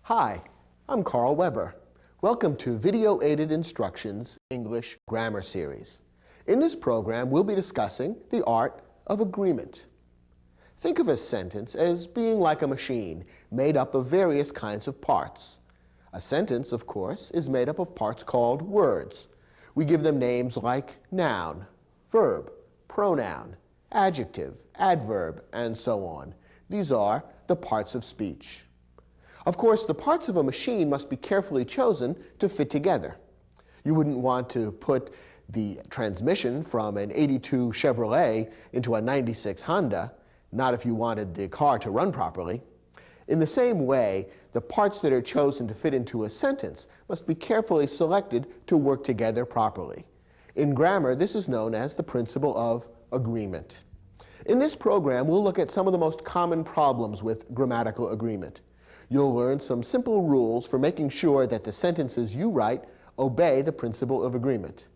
Hi, I'm Carl Weber. Welcome to Video Aided Instructions English Grammar Series. In this program, we'll be discussing the art of agreement. Think of a sentence as being like a machine made up of various kinds of parts. A sentence, of course, is made up of parts called words. We give them names like noun, verb, pronoun, adjective, adverb, and so on. These are the parts of speech. Of course, the parts of a machine must be carefully chosen to fit together. You wouldn't want to put the transmission from an '82 Chevrolet into a '96 Honda, not if you wanted the car to run properly. In the same way, the parts that are chosen to fit into a sentence must be carefully selected to work together properly. In grammar, this is known as the principle of agreement. In this program, we'll look at some of the most common problems with grammatical agreement. You'll learn some simple rules for making sure that the sentences you write obey the principle of agreement.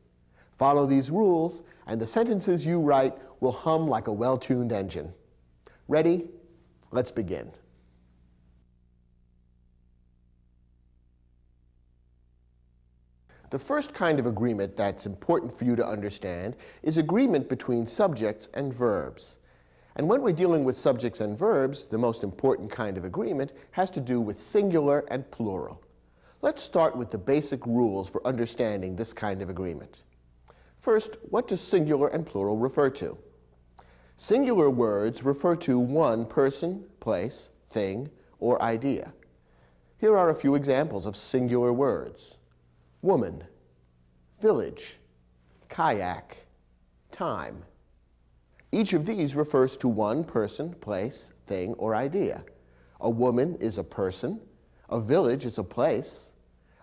Follow these rules, and the sentences you write will hum like a well-tuned engine. Ready? Let's begin. The first kind of agreement that's important for you to understand is agreement between subjects and verbs. And when we're dealing with subjects and verbs, the most important kind of agreement has to do with singular and plural. Let's start with the basic rules for understanding this kind of agreement. First, what do singular and plural refer to? Singular words refer to one person, place, thing, or idea. Here are a few examples of singular words: woman, village, kayak, time. Each of these refers to one person, place, thing, or idea. A woman is a person, a village is a place,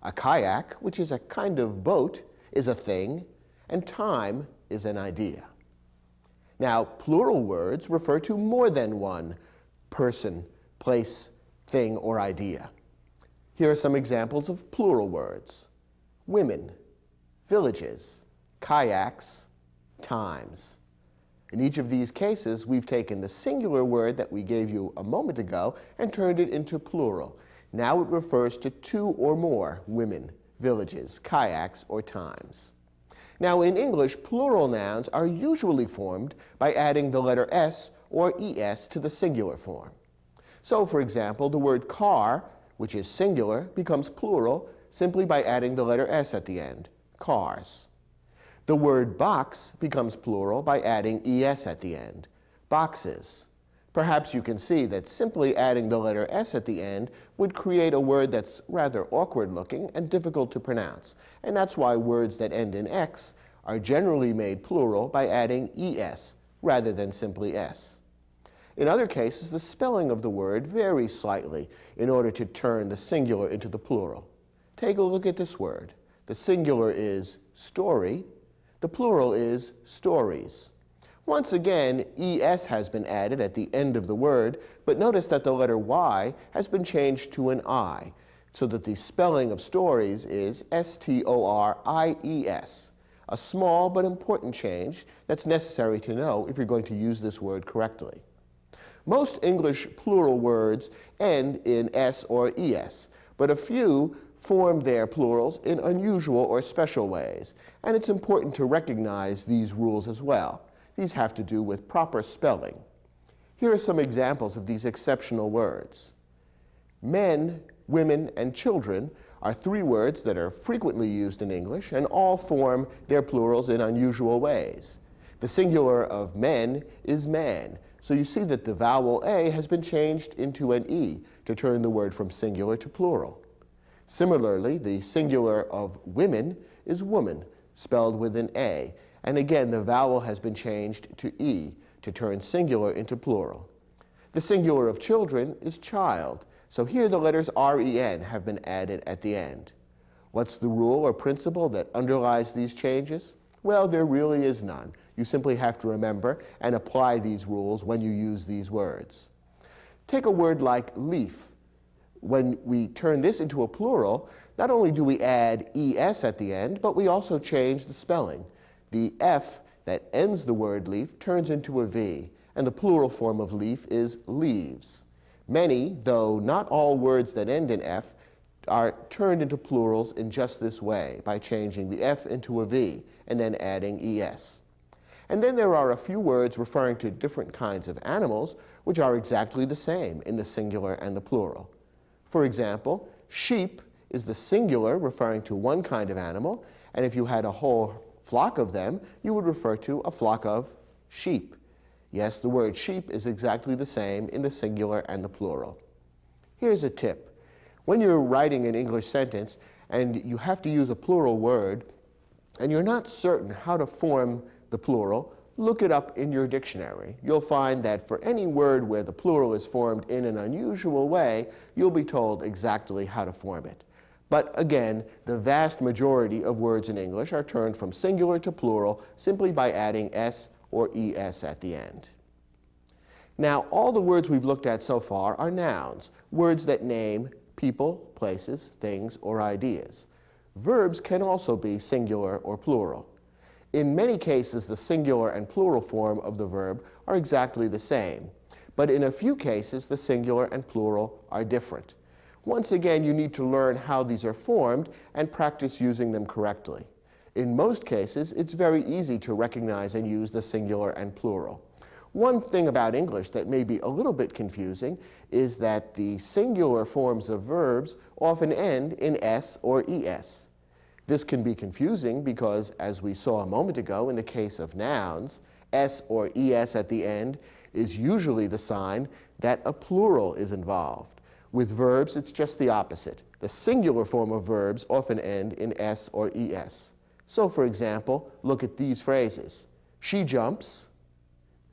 a kayak, which is a kind of boat, is a thing, and time is an idea. Now, plural words refer to more than one person, place, thing, or idea. Here are some examples of plural words: women, villages, kayaks, times. In each of these cases, we've taken the singular word that we gave you a moment ago and turned it into plural. Now it refers to two or more women, villages, kayaks, or times. Now in English, plural nouns are usually formed by adding the letter S or ES to the singular form. So, for example, the word car, which is singular, becomes plural simply by adding the letter S at the end, cars. The word box becomes plural by adding ES at the end, boxes. Perhaps you can see that simply adding the letter S at the end would create a word that's rather awkward looking and difficult to pronounce, and that's why words that end in X are generally made plural by adding ES rather than simply S. In other cases, the spelling of the word varies slightly in order to turn the singular into the plural. Take a look at this word. The singular is story. The plural is stories. Once again, ES has been added at the end of the word, but notice that the letter Y has been changed to an I, so that the spelling of stories is S-T-O-R-I-E-S, a small but important change that's necessary to know if you're going to use this word correctly. Most English plural words end in S or ES, but a few form their plurals in unusual or special ways, and it's important to recognize these rules as well. These have to do with proper spelling. Here are some examples of these exceptional words. Men, women, and children are three words that are frequently used in English and all form their plurals in unusual ways. The singular of men is man, so you see that the vowel A has been changed into an E to turn the word from singular to plural. Similarly, the singular of women is woman, spelled with an A, and again the vowel has been changed to E to turn singular into plural. The singular of children is child, so here the letters R-E-N have been added at the end. What's the rule or principle that underlies these changes? Well, there really is none. You simply have to remember and apply these rules when you use these words. Take a word like leaf. When we turn this into a plural, not only do we add ES at the end, but we also change the spelling. The F that ends the word leaf turns into a V, and the plural form of leaf is leaves. Many, though not all words that end in F, are turned into plurals in just this way, by changing the F into a V and then adding ES. And then there are a few words referring to different kinds of animals which are exactly the same in the singular and the plural. For example, sheep is the singular referring to one kind of animal, and if you had a whole flock of them, you would refer to a flock of sheep. Yes, the word sheep is exactly the same in the singular and the plural. Here's a tip. When you're writing an English sentence and you have to use a plural word and you're not certain how to form the plural, look it up in your dictionary. You'll find that for any word where the plural is formed in an unusual way, you'll be told exactly how to form it. But again, the vast majority of words in English are turned from singular to plural simply by adding S or ES at the end. Now, all the words we've looked at so far are nouns, words that name people, places, things, or ideas. Verbs can also be singular or plural. In many cases, the singular and plural form of the verb are exactly the same, but in a few cases, the singular and plural are different. Once again, you need to learn how these are formed and practice using them correctly. In most cases, it's very easy to recognize and use the singular and plural. One thing about English that may be a little bit confusing is that the singular forms of verbs often end in S or ES. This can be confusing because, as we saw a moment ago in the case of nouns, S or ES at the end is usually the sign that a plural is involved. With verbs, it's just the opposite. The singular form of verbs often end in S or ES. So, for example, look at these phrases. She jumps,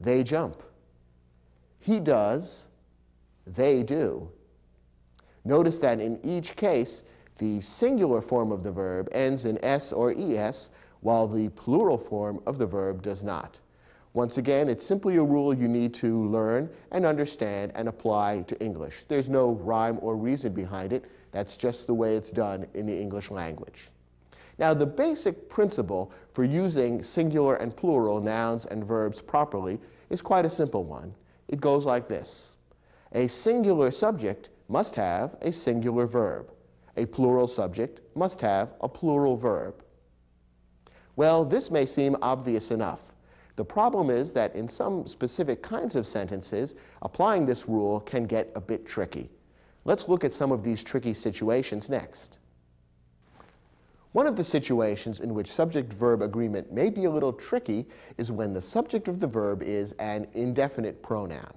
they jump. He does, they do. Notice that in each case, the singular form of the verb ends in S or ES, while the plural form of the verb does not. Once again, it's simply a rule you need to learn and understand and apply to English. There's no rhyme or reason behind it. That's just the way it's done in the English language. Now, the basic principle for using singular and plural nouns and verbs properly is quite a simple one. It goes like this. A singular subject must have a singular verb. A plural subject must have a plural verb. Well, this may seem obvious enough. The problem is that in some specific kinds of sentences, applying this rule can get a bit tricky. Let's look at some of these tricky situations next. One of the situations in which subject-verb agreement may be a little tricky is when the subject of the verb is an indefinite pronoun.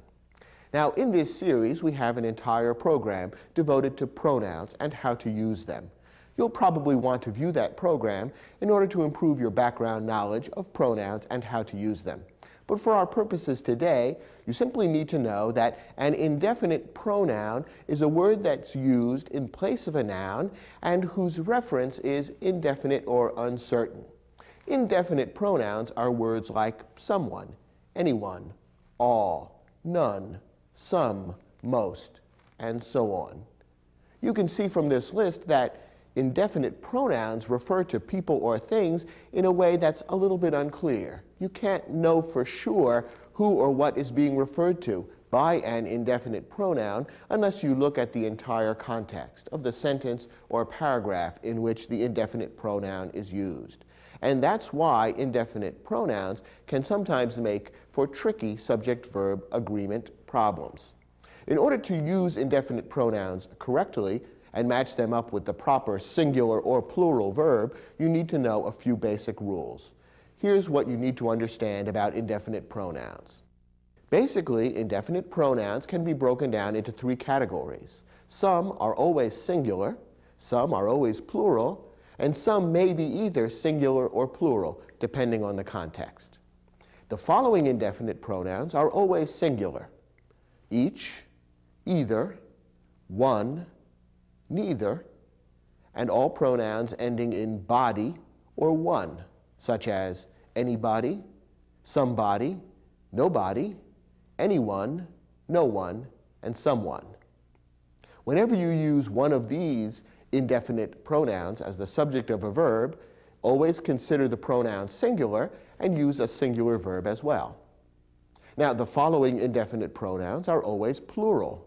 Now, in this series, we have an entire program devoted to pronouns and how to use them. You'll probably want to view that program in order to improve your background knowledge of pronouns and how to use them. But for our purposes today, you simply need to know that an indefinite pronoun is a word that's used in place of a noun and whose reference is indefinite or uncertain. Indefinite pronouns are words like someone, anyone, all, none, some, most, and so on. You can see from this list that indefinite pronouns refer to people or things in a way that's a little bit unclear. You can't know for sure who or what is being referred to by an indefinite pronoun unless you look at the entire context of the sentence or paragraph in which the indefinite pronoun is used. And that's why indefinite pronouns can sometimes make for tricky subject-verb agreement problems. In order to use indefinite pronouns correctly and match them up with the proper singular or plural verb, you need to know a few basic rules. Here's what you need to understand about indefinite pronouns. Basically, indefinite pronouns can be broken down into three categories. Some are always singular, some are always plural, and some may be either singular or plural, depending on the context. The following indefinite pronouns are always singular: each, either, one, neither, and all pronouns ending in body or one, such as anybody, somebody, nobody, anyone, no one, and someone. Whenever you use one of these indefinite pronouns as the subject of a verb, always consider the pronoun singular and use a singular verb as well. Now, the following indefinite pronouns are always plural: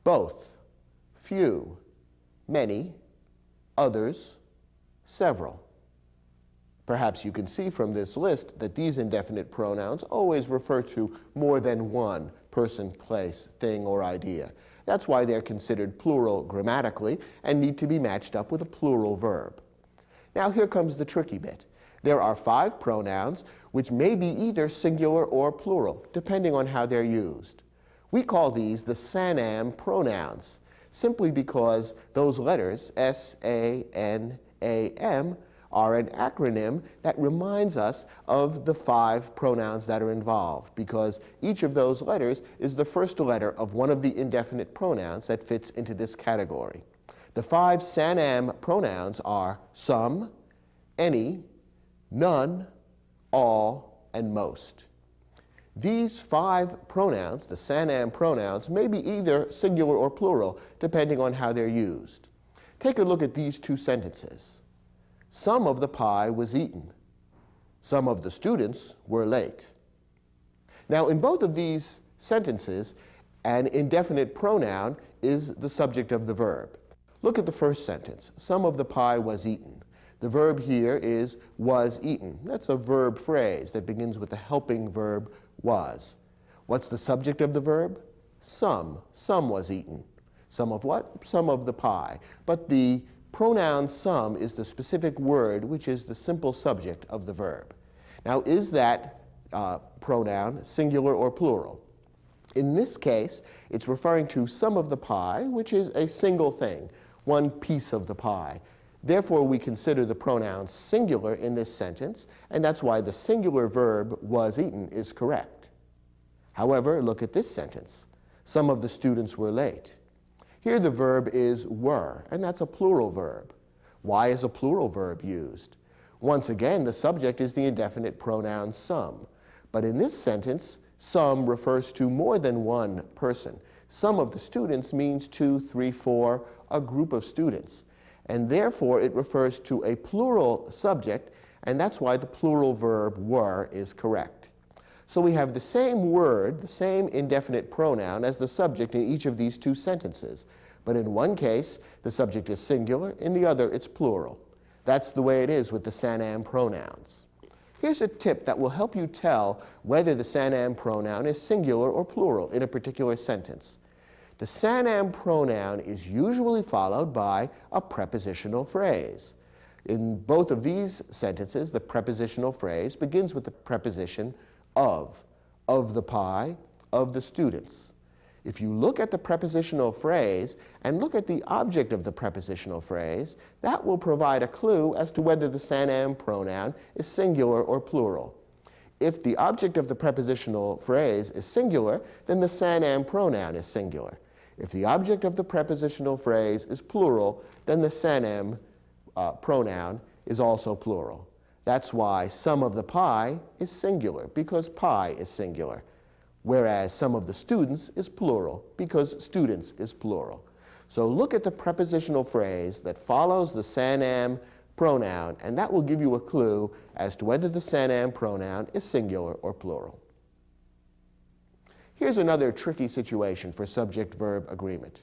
both, few, many, others, several. Perhaps you can see from this list that these indefinite pronouns always refer to more than one person, place, thing, or idea. That's why they're considered plural grammatically and need to be matched up with a plural verb. Now here comes the tricky bit. There are 5 pronouns which may be either singular or plural, depending on how they're used. We call these the SANAM pronouns, simply because those letters, S, A, N, A, M, are an acronym that reminds us of the 5 pronouns that are involved, because each of those letters is the first letter of one of the indefinite pronouns that fits into this category. The 5 SANAM pronouns are some, any, none, all, and most. These 5 pronouns, the SANAM pronouns, may be either singular or plural, depending on how they're used. Take a look at these 2 sentences. Some of the pie was eaten. Some of the students were late. Now, in both of these sentences, an indefinite pronoun is the subject of the verb. Look at the first sentence. Some of the pie was eaten. The verb here is was eaten. That's a verb phrase that begins with the helping verb was. What's the subject of the verb? Some. Some was eaten. Some of what? Some of the pie. But the pronoun some is the specific word which is the simple subject of the verb. Now, is that pronoun singular or plural? In this case, it's referring to some of the pie, which is a single thing, one piece of the pie. Therefore, we consider the pronoun singular in this sentence, and that's why the singular verb was eaten is correct. However, look at this sentence. Some of the students were late. Here the verb is were, and that's a plural verb. Why is a plural verb used? Once again, the subject is the indefinite pronoun some. But in this sentence, some refers to more than one person. Some of the students means 2, 3, 4, a group of students. And therefore, it refers to a plural subject, and that's why the plural verb were is correct. So we have the same word, the same indefinite pronoun as the subject in each of these 2 sentences. But in one case, the subject is singular. In the other, it's plural. That's the way it is with the SANAM pronouns. Here's a tip that will help you tell whether the SANAM pronoun is singular or plural in a particular sentence. The SANAM pronoun is usually followed by a prepositional phrase. In both of these sentences, the prepositional phrase begins with the preposition of the pie, of the students. If you look at the prepositional phrase and look at the object of the prepositional phrase, that will provide a clue as to whether the SANAM pronoun is singular or plural. If the object of the prepositional phrase is singular, then the SANAM pronoun is singular. If the object of the prepositional phrase is plural, then the SANAM pronoun is also plural. That's why some of the pie is singular, because pie is singular, whereas some of the students is plural, because students is plural. So look at the prepositional phrase that follows the SANAM pronoun, and that will give you a clue as to whether the SANAM pronoun is singular or plural. Here's another tricky situation for subject-verb agreement.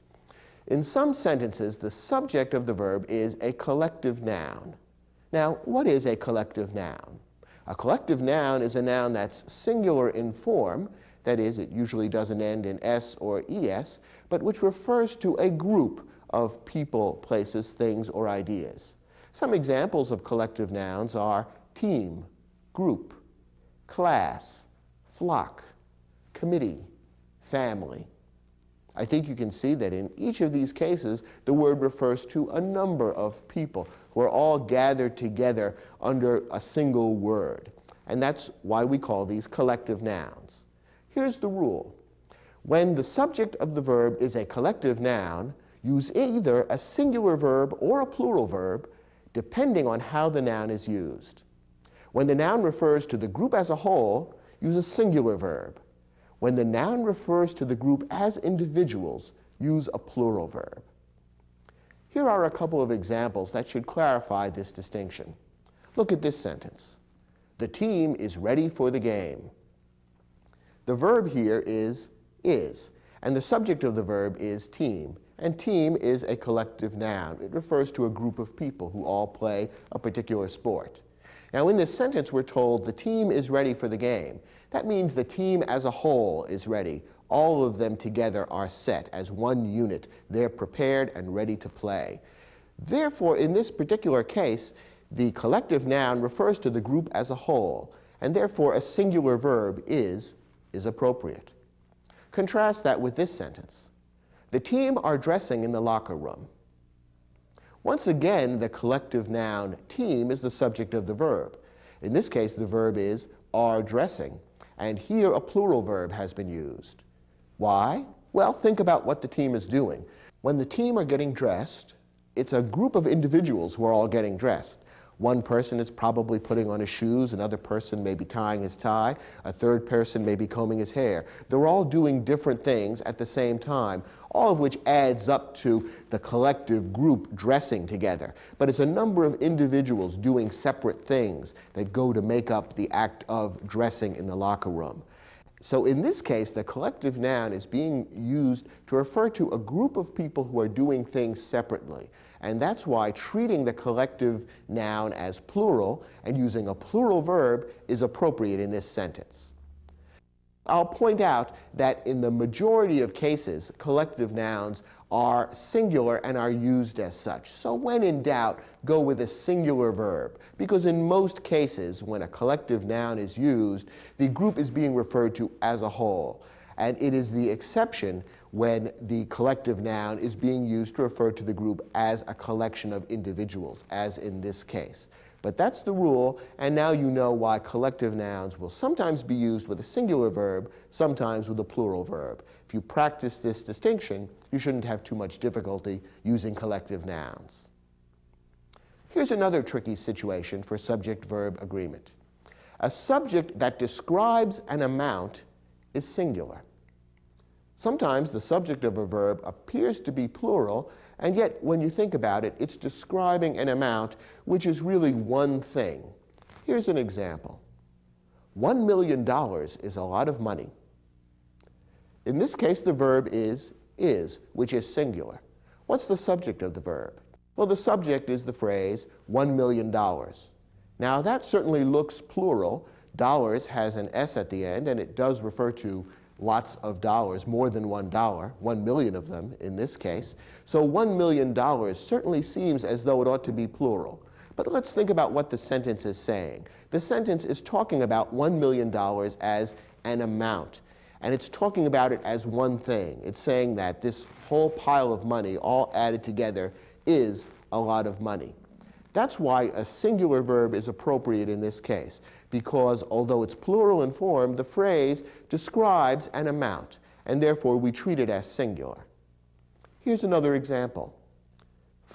In some sentences, the subject of the verb is a collective noun. Now, what is a collective noun? A collective noun is a noun that's singular in form, that is, it usually doesn't end in S or ES, but which refers to a group of people, places, things, or ideas. Some examples of collective nouns are team, group, class, flock, committee, family. I think you can see that in each of these cases, the word refers to a number of people who are all gathered together under a single word. And that's why we call these collective nouns. Here's the rule. When the subject of the verb is a collective noun, use either a singular verb or a plural verb, depending on how the noun is used. When the noun refers to the group as a whole, use a singular verb. When the noun refers to the group as individuals, use a plural verb. Here are a couple of examples that should clarify this distinction. Look at this sentence. The team is ready for the game. The verb here is, and the subject of the verb is team, And team is a collective noun. It refers to a group of people who all play a particular sport. Now, in this sentence, we're told the team is ready for the game. That means the team as a whole is ready. All of them together are set as one unit. They're prepared and ready to play. Therefore, in this particular case, the collective noun refers to the group as a whole, and therefore a singular verb is appropriate. Contrast that with this sentence. The team are dressing in the locker room. Once again, the collective noun team is the subject of the verb. In this case, the verb is are dressing, and here a plural verb has been used. Why? Well, think about what the team is doing. When the team are getting dressed, it's a group of individuals who are all getting dressed. One person is probably putting on his shoes, another person may be tying his tie, a third person may be combing his hair. They're all doing different things at the same time, all of which adds up to the collective group dressing together. But it's a number of individuals doing separate things that go to make up the act of dressing in the locker room. So in this case, the collective noun is being used to refer to a group of people who are doing things separately. And that's why treating the collective noun as plural and using a plural verb is appropriate in this sentence. I'll point out that in the majority of cases, collective nouns are singular and are used as such. So when in doubt, go with a singular verb, because in most cases, when a collective noun is used, the group is being referred to as a whole. And it is the exception when the collective noun is being used to refer to the group as a collection of individuals, as in this case. But that's the rule, and now you know why collective nouns will sometimes be used with a singular verb, sometimes with a plural verb. If you practice this distinction, you shouldn't have too much difficulty using collective nouns. Here's another tricky situation for subject-verb agreement. A subject that describes an amount is singular. Sometimes the subject of a verb appears to be plural, and yet when you think about it, it's describing an amount which is really one thing. Here's an example. $1 million is a lot of money. In this case, the verb is, which is singular. What's the subject of the verb? Well, the subject is the phrase, $1 million. Now, that certainly looks plural. Dollars has an S at the end, and it does refer to lots of dollars, more than $1, 1 million of them in this case. So $1 million certainly seems as though it ought to be plural. But let's think about what the sentence is saying. The sentence is talking about $1 million as an amount. And it's talking about it as one thing. It's saying that this whole pile of money, all added together, is a lot of money. That's why a singular verb is appropriate in this case, because although it's plural in form, the phrase describes an amount, and therefore we treat it as singular. Here's another example.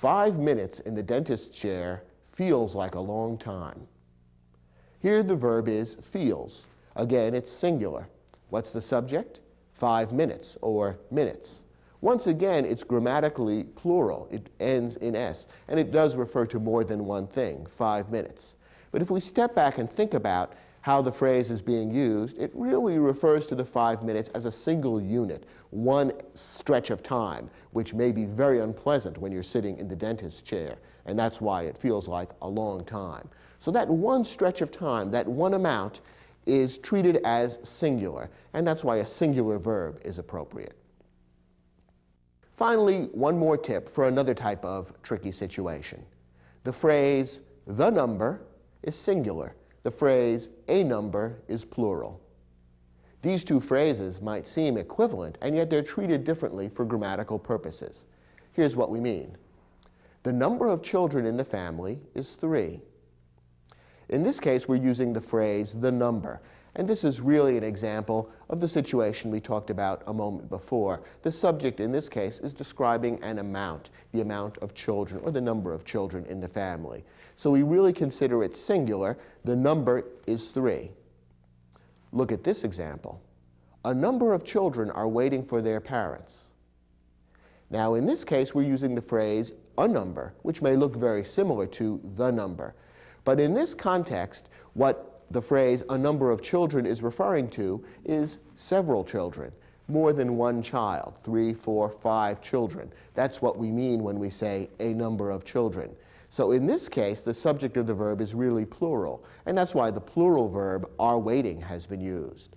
5 minutes in the dentist's chair feels like a long time. Here the verb is feels. Again, it's singular. What's the subject? 5 minutes, or minutes. Once again, it's grammatically plural. It ends in S, and it does refer to more than one thing, 5 minutes. But if we step back and think about how the phrase is being used, it really refers to the 5 minutes as a single unit, one stretch of time, which may be very unpleasant when you're sitting in the dentist's chair, and that's why it feels like a long time. So that one stretch of time, that one amount, is treated as singular, and that's why a singular verb is appropriate. Finally, one more tip for another type of tricky situation. The phrase, the number, is singular. The phrase, a number, is plural. These two phrases might seem equivalent, and yet they're treated differently for grammatical purposes. Here's what we mean. The number of children in the family is 3. In this case, we're using the phrase, the number. And this is really an example of the situation we talked about a moment before. The subject in this case is describing an amount, the amount of children or the number of children in the family. So we really consider it singular. The number is 3. Look at this example. A number of children are waiting for their parents. Now in this case, we're using the phrase a number, which may look very similar to the number. But in this context, what the phrase a number of children is referring to is several children. more than one child, 3, 4, 5 children. That's what we mean when we say a number of children. So in this case, the subject of the verb is really plural, and that's why the plural verb are waiting has been used.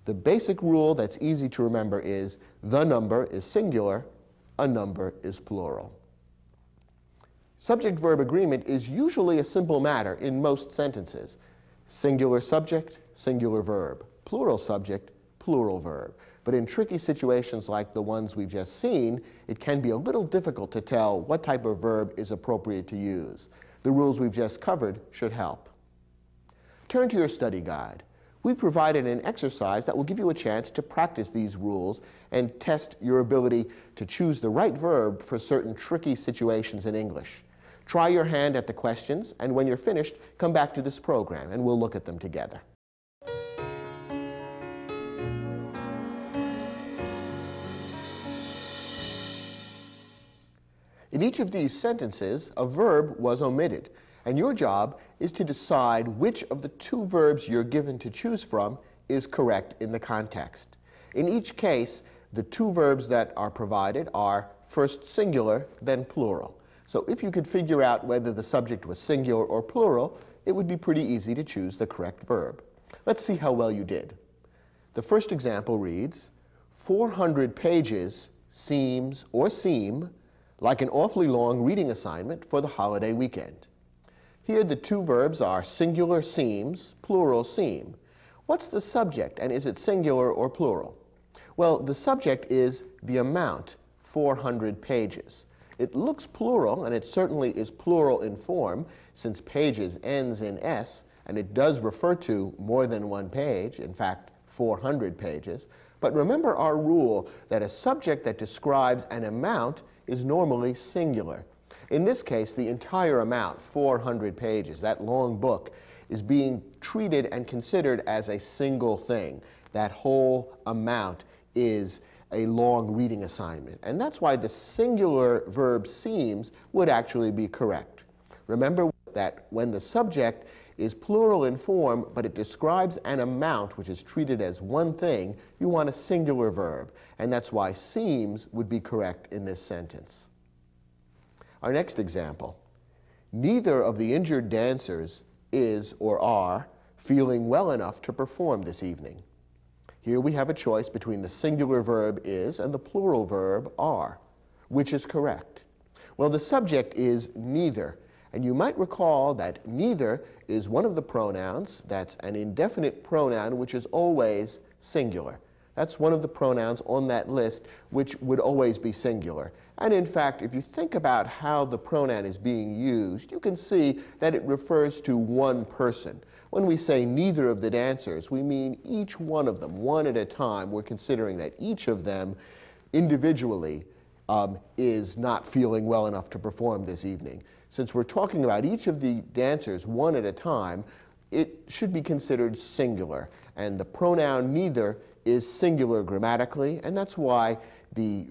The basic rule that's easy to remember is the number is singular, a number is plural. Subject-verb agreement is usually a simple matter in most sentences. Singular subject, singular verb. Plural subject, plural verb. But in tricky situations like the ones we've just seen, it can be a little difficult to tell what type of verb is appropriate to use. The rules we've just covered should help. Turn to your study guide. We've provided an exercise that will give you a chance to practice these rules and test your ability to choose the right verb for certain tricky situations in English. Try your hand at the questions, and when you're finished, come back to this program and we'll look at them together. In each of these sentences, a verb was omitted, and your job is to decide which of the two verbs you're given to choose from is correct in the context. In each case, the two verbs that are provided are first singular, then plural. So if you could figure out whether the subject was singular or plural, it would be pretty easy to choose the correct verb. Let's see how well you did. The first example reads, 400 pages seems or seem like an awfully long reading assignment for the holiday weekend. Here the two verbs are singular seems, plural seem. What's the subject, and is it singular or plural? Well, the subject is the amount, 400 pages. It looks plural, and it certainly is plural in form, since pages ends in S, and it does refer to more than one page, in fact, 400 pages. But remember our rule that a subject that describes an amount is normally singular. In this case, the entire amount, 400 pages, that long book, is being treated and considered as a single thing. That whole amount is a long reading assignment. And that's why the singular verb seems would actually be correct. Remember that when the subject is plural in form, but it describes an amount which is treated as one thing, you want a singular verb. And that's why seems would be correct in this sentence. Our next example. Neither of the injured dancers is or are feeling well enough to perform this evening. Here we have a choice between the singular verb is and the plural verb are. Which is correct? Well, the subject is neither. And you might recall that neither is one of the pronouns that's an indefinite pronoun which is always singular. That's one of the pronouns on that list which would always be singular. And in fact, if you think about how the pronoun is being used, you can see that it refers to one person. When we say neither of the dancers, we mean each one of them, one at a time. We're considering that each of them individually is not feeling well enough to perform this evening. Since we're talking about each of the dancers one at a time, it should be considered singular. And the pronoun neither is singular grammatically, and that's why the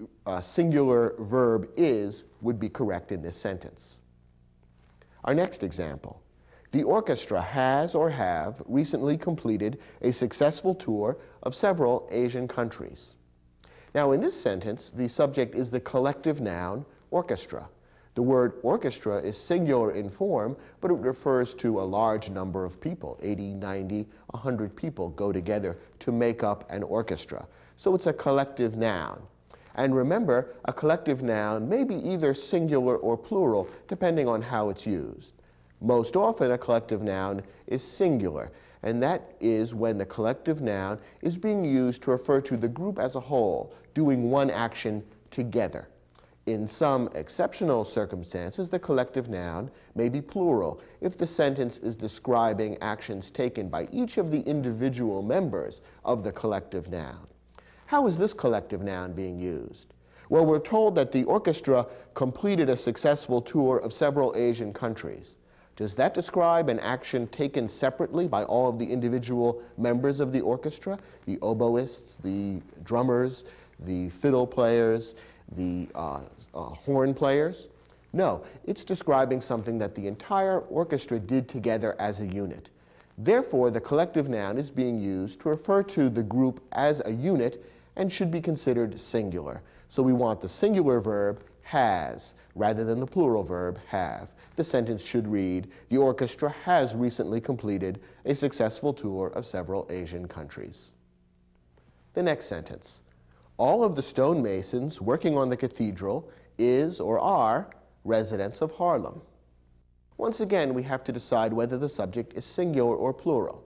singular verb is would be correct in this sentence. Our next example. The orchestra has or have recently completed a successful tour of several Asian countries. Now in this sentence, the subject is the collective noun orchestra. The word orchestra is singular in form, but it refers to a large number of people. 80, 90, 100 people go together to make up an orchestra. So it's a collective noun. And remember, a collective noun may be either singular or plural, depending on how it's used. Most often, a collective noun is singular, and that is when the collective noun is being used to refer to the group as a whole, doing one action together. In some exceptional circumstances, the collective noun may be plural if the sentence is describing actions taken by each of the individual members of the collective noun. How is this collective noun being used? Well, we're told that the orchestra completed a successful tour of several Asian countries. Does that describe an action taken separately by all of the individual members of the orchestra? The oboists, the drummers, the fiddle players, the horn players? No, it's describing something that the entire orchestra did together as a unit. Therefore, the collective noun is being used to refer to the group as a unit, and should be considered singular. So we want the singular verb has rather than the plural verb have. The sentence should read, "The orchestra has recently completed a successful tour of several Asian countries." The next sentence, "All of the stonemasons working on the cathedral is or are residents of Harlem." Once again, we have to decide whether the subject is singular or plural.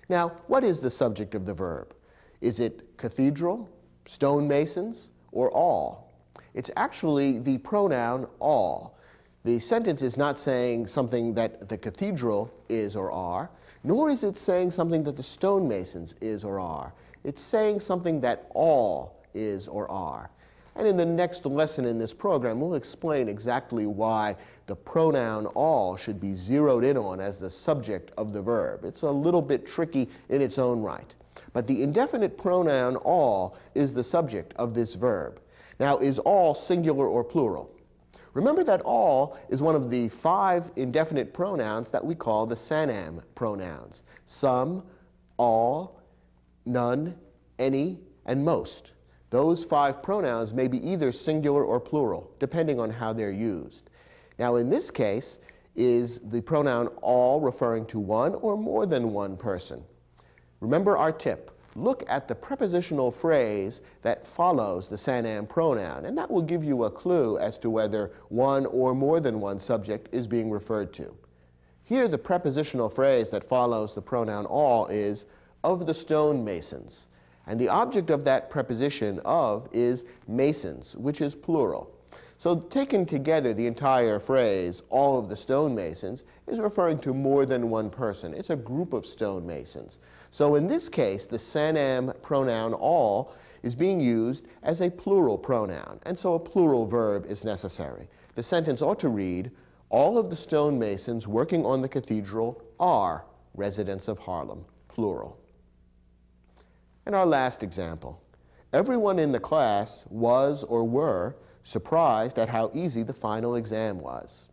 Now, what is the subject of the verb? Is it cathedral, stonemasons, or all? It's actually the pronoun all. The sentence is not saying something that the cathedral is or are, nor is it saying something that the stonemasons is or are. It's saying something that all is or are. And in the next lesson in this program, we'll explain exactly why the pronoun all should be zeroed in on as the subject of the verb. It's a little bit tricky in its own right. But the indefinite pronoun all is the subject of this verb. Now, is all singular or plural? Remember that all is one of the 5 indefinite pronouns that we call the Sanam pronouns. Some, all, none, any, and most. Those 5 pronouns may be either singular or plural, depending on how they're used. Now, in this case, is the pronoun all referring to one or more than one person? Remember our tip. Look at the prepositional phrase that follows the Sanam pronoun, and that will give you a clue as to whether one or more than one subject is being referred to. Here, the prepositional phrase that follows the pronoun all is "of the stonemasons." And the object of that preposition of is masons, which is plural. So taken together, the entire phrase, "all of the stonemasons," is referring to more than one person. It's a group of stonemasons. So in this case, the Sanam pronoun all is being used as a plural pronoun, and so a plural verb is necessary. The sentence ought to read, "All of the stonemasons working on the cathedral are residents of Harlem," plural. And our last example, "Everyone in the class was or were surprised at how easy the final exam was."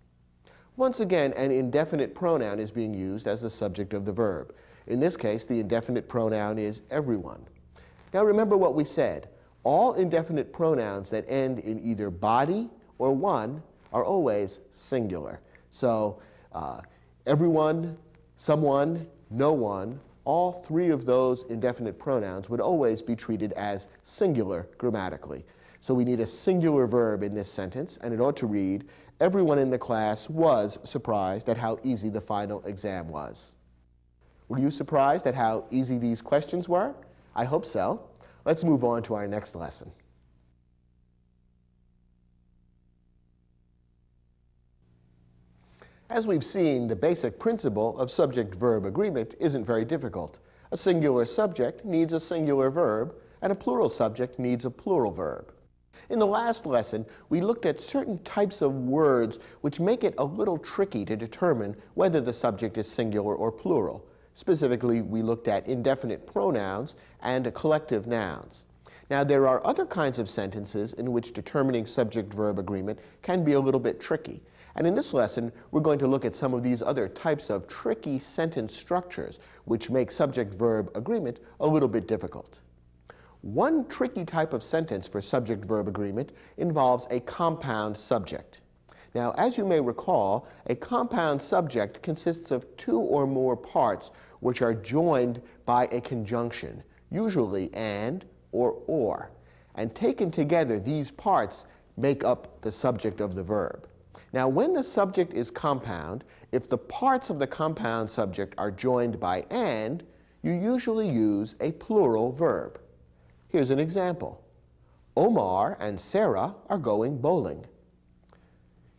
Once again, an indefinite pronoun is being used as the subject of the verb. In this case, the indefinite pronoun is everyone. Now remember what we said. All indefinite pronouns that end in either body or one are always singular. So everyone, someone, no one, all 3 of those indefinite pronouns would always be treated as singular grammatically. So we need a singular verb in this sentence, and it ought to read, "Everyone in the class was surprised at how easy the final exam was." Were you surprised at how easy these questions were? I hope so. Let's move on to our next lesson. As we've seen, the basic principle of subject-verb agreement isn't very difficult. A singular subject needs a singular verb, and a plural subject needs a plural verb. In the last lesson, we looked at certain types of words which make it a little tricky to determine whether the subject is singular or plural. Specifically, we looked at indefinite pronouns and collective nouns. Now, there are other kinds of sentences in which determining subject-verb agreement can be a little bit tricky. And in this lesson, we're going to look at some of these other types of tricky sentence structures which make subject-verb agreement a little bit difficult. One tricky type of sentence for subject-verb agreement involves a compound subject. Now, as you may recall, a compound subject consists of 2 or more parts which are joined by a conjunction, usually and or. And taken together, these parts make up the subject of the verb. Now, when the subject is compound, if the parts of the compound subject are joined by and, you usually use a plural verb. Here's an example. Omar and Sarah are going bowling.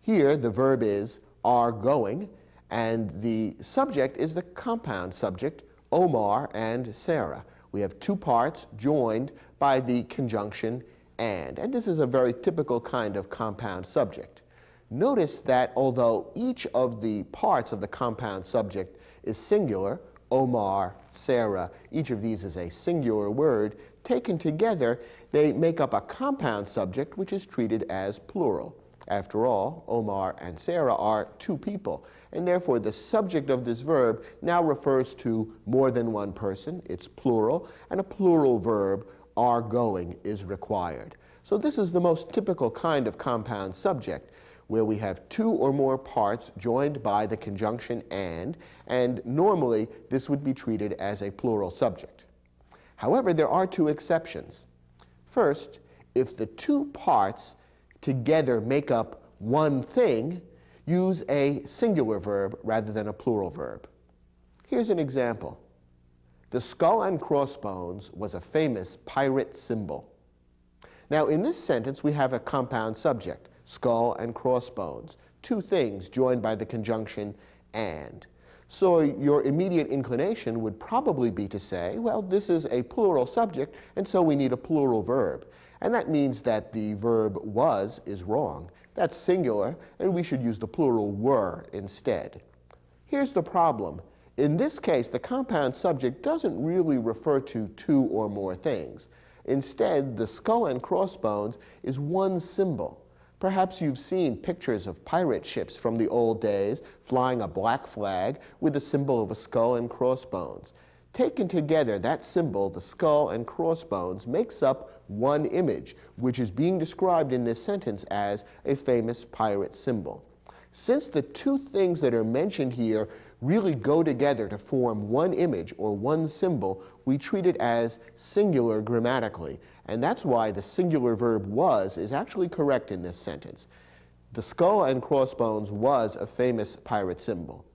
Here, the verb is are going, and the subject is the compound subject, Omar and Sarah. We have 2 parts joined by the conjunction and this is a very typical kind of compound subject. Notice that although each of the parts of the compound subject is singular, Omar, Sarah, each of these is a singular word, taken together, they make up a compound subject which is treated as plural. After all, Omar and Sarah are 2 people, and therefore the subject of this verb now refers to more than one person, it's plural, and a plural verb are going is required. So this is the most typical kind of compound subject, where we have two or more parts joined by the conjunction and normally this would be treated as a plural subject. However, there are two exceptions. First, if the two parts together make up one thing, use a singular verb rather than a plural verb. Here's an example. The skull and crossbones was a famous pirate symbol. Now, in this sentence, we have a compound subject, skull and crossbones, two things joined by the conjunction and. So your immediate inclination would probably be to say, well, this is a plural subject, and so we need a plural verb. And that means that the verb was is wrong. That's singular, and we should use the plural were instead. Here's the problem. In this case, the compound subject doesn't really refer to two or more things. Instead, the skull and crossbones is one symbol. Perhaps you've seen pictures of pirate ships from the old days flying a black flag with the symbol of a skull and crossbones. Taken together, that symbol, the skull and crossbones, makes up one image, which is being described in this sentence as a famous pirate symbol. Since the two things that are mentioned here really go together to form one image or one symbol, we treat it as singular grammatically. And that's why the singular verb was is actually correct in this sentence. The skull and crossbones was a famous pirate symbol.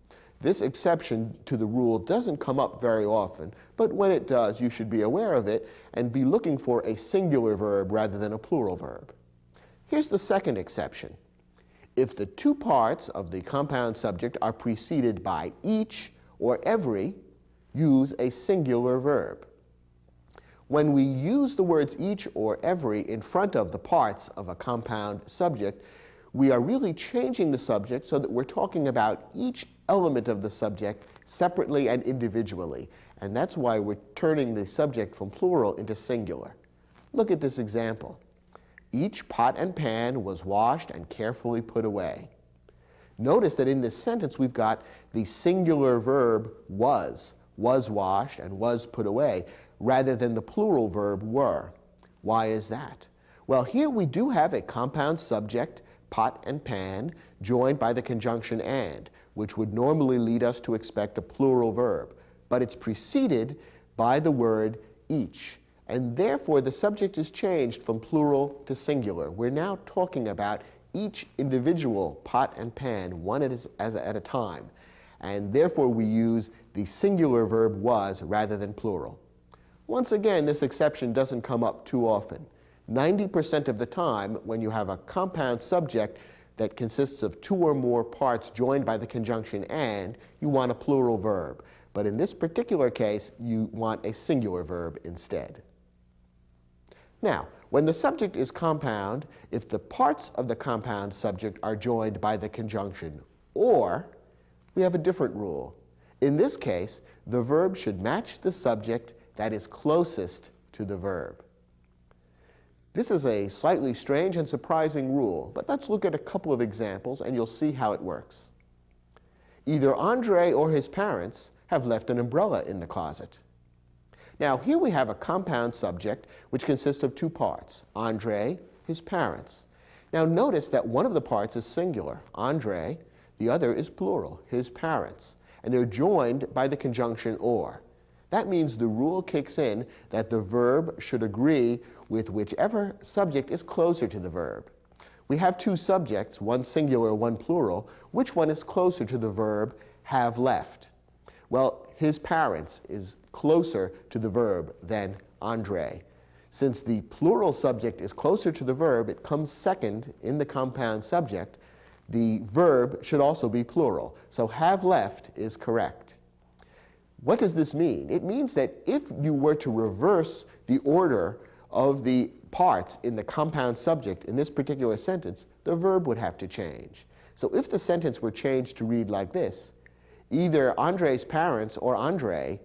This exception to the rule doesn't come up very often, but when it does, you should be aware of it and be looking for a singular verb rather than a plural verb. Here's the second exception. If the two parts of the compound subject are preceded by each or every, use a singular verb. When we use the words each or every in front of the parts of a compound subject, we are really changing the subject so that we're talking about each element of the subject separately and individually. And that's why we're turning the subject from plural into singular. Look at this example. Each pot and pan was washed and carefully put away. Notice that in this sentence we've got the singular verb was washed and was put away, rather than the plural verb were. Why is that? Well, here we do have a compound subject, pot and pan, joined by the conjunction and, which would normally lead us to expect a plural verb, but it's preceded by the word each. And therefore, the subject is changed from plural to singular. We're now talking about each individual pot and pan, one at a time. And therefore, we use the singular verb was rather than plural. Once again, this exception doesn't come up too often. 90% of the time, when you have a compound subject that consists of two or more parts joined by the conjunction and, you want a plural verb. But in this particular case, you want a singular verb instead. Now, when the subject is compound, if the parts of the compound subject are joined by the conjunction or, we have a different rule. In this case, the verb should match the subject that is closest to the verb. This is a slightly strange and surprising rule, but let's look at a couple of examples and you'll see how it works. Either Andre or his parents have left an umbrella in the closet. Now, here we have a compound subject which consists of two parts, Andre, his parents. Now, notice that one of the parts is singular, Andre, the other is plural, his parents, and they're joined by the conjunction or. That means the rule kicks in that the verb should agree with whichever subject is closer to the verb. We have two subjects, one singular, one plural. Which one is closer to the verb have left? Well, his parents is closer to the verb than Andre. Since the plural subject is closer to the verb, it comes second in the compound subject. The verb should also be plural. So have left is correct. What does this mean? It means that if you were to reverse the order of the parts in the compound subject in this particular sentence, the verb would have to change. So if the sentence were changed to read like this, either Andre's parents or Andre,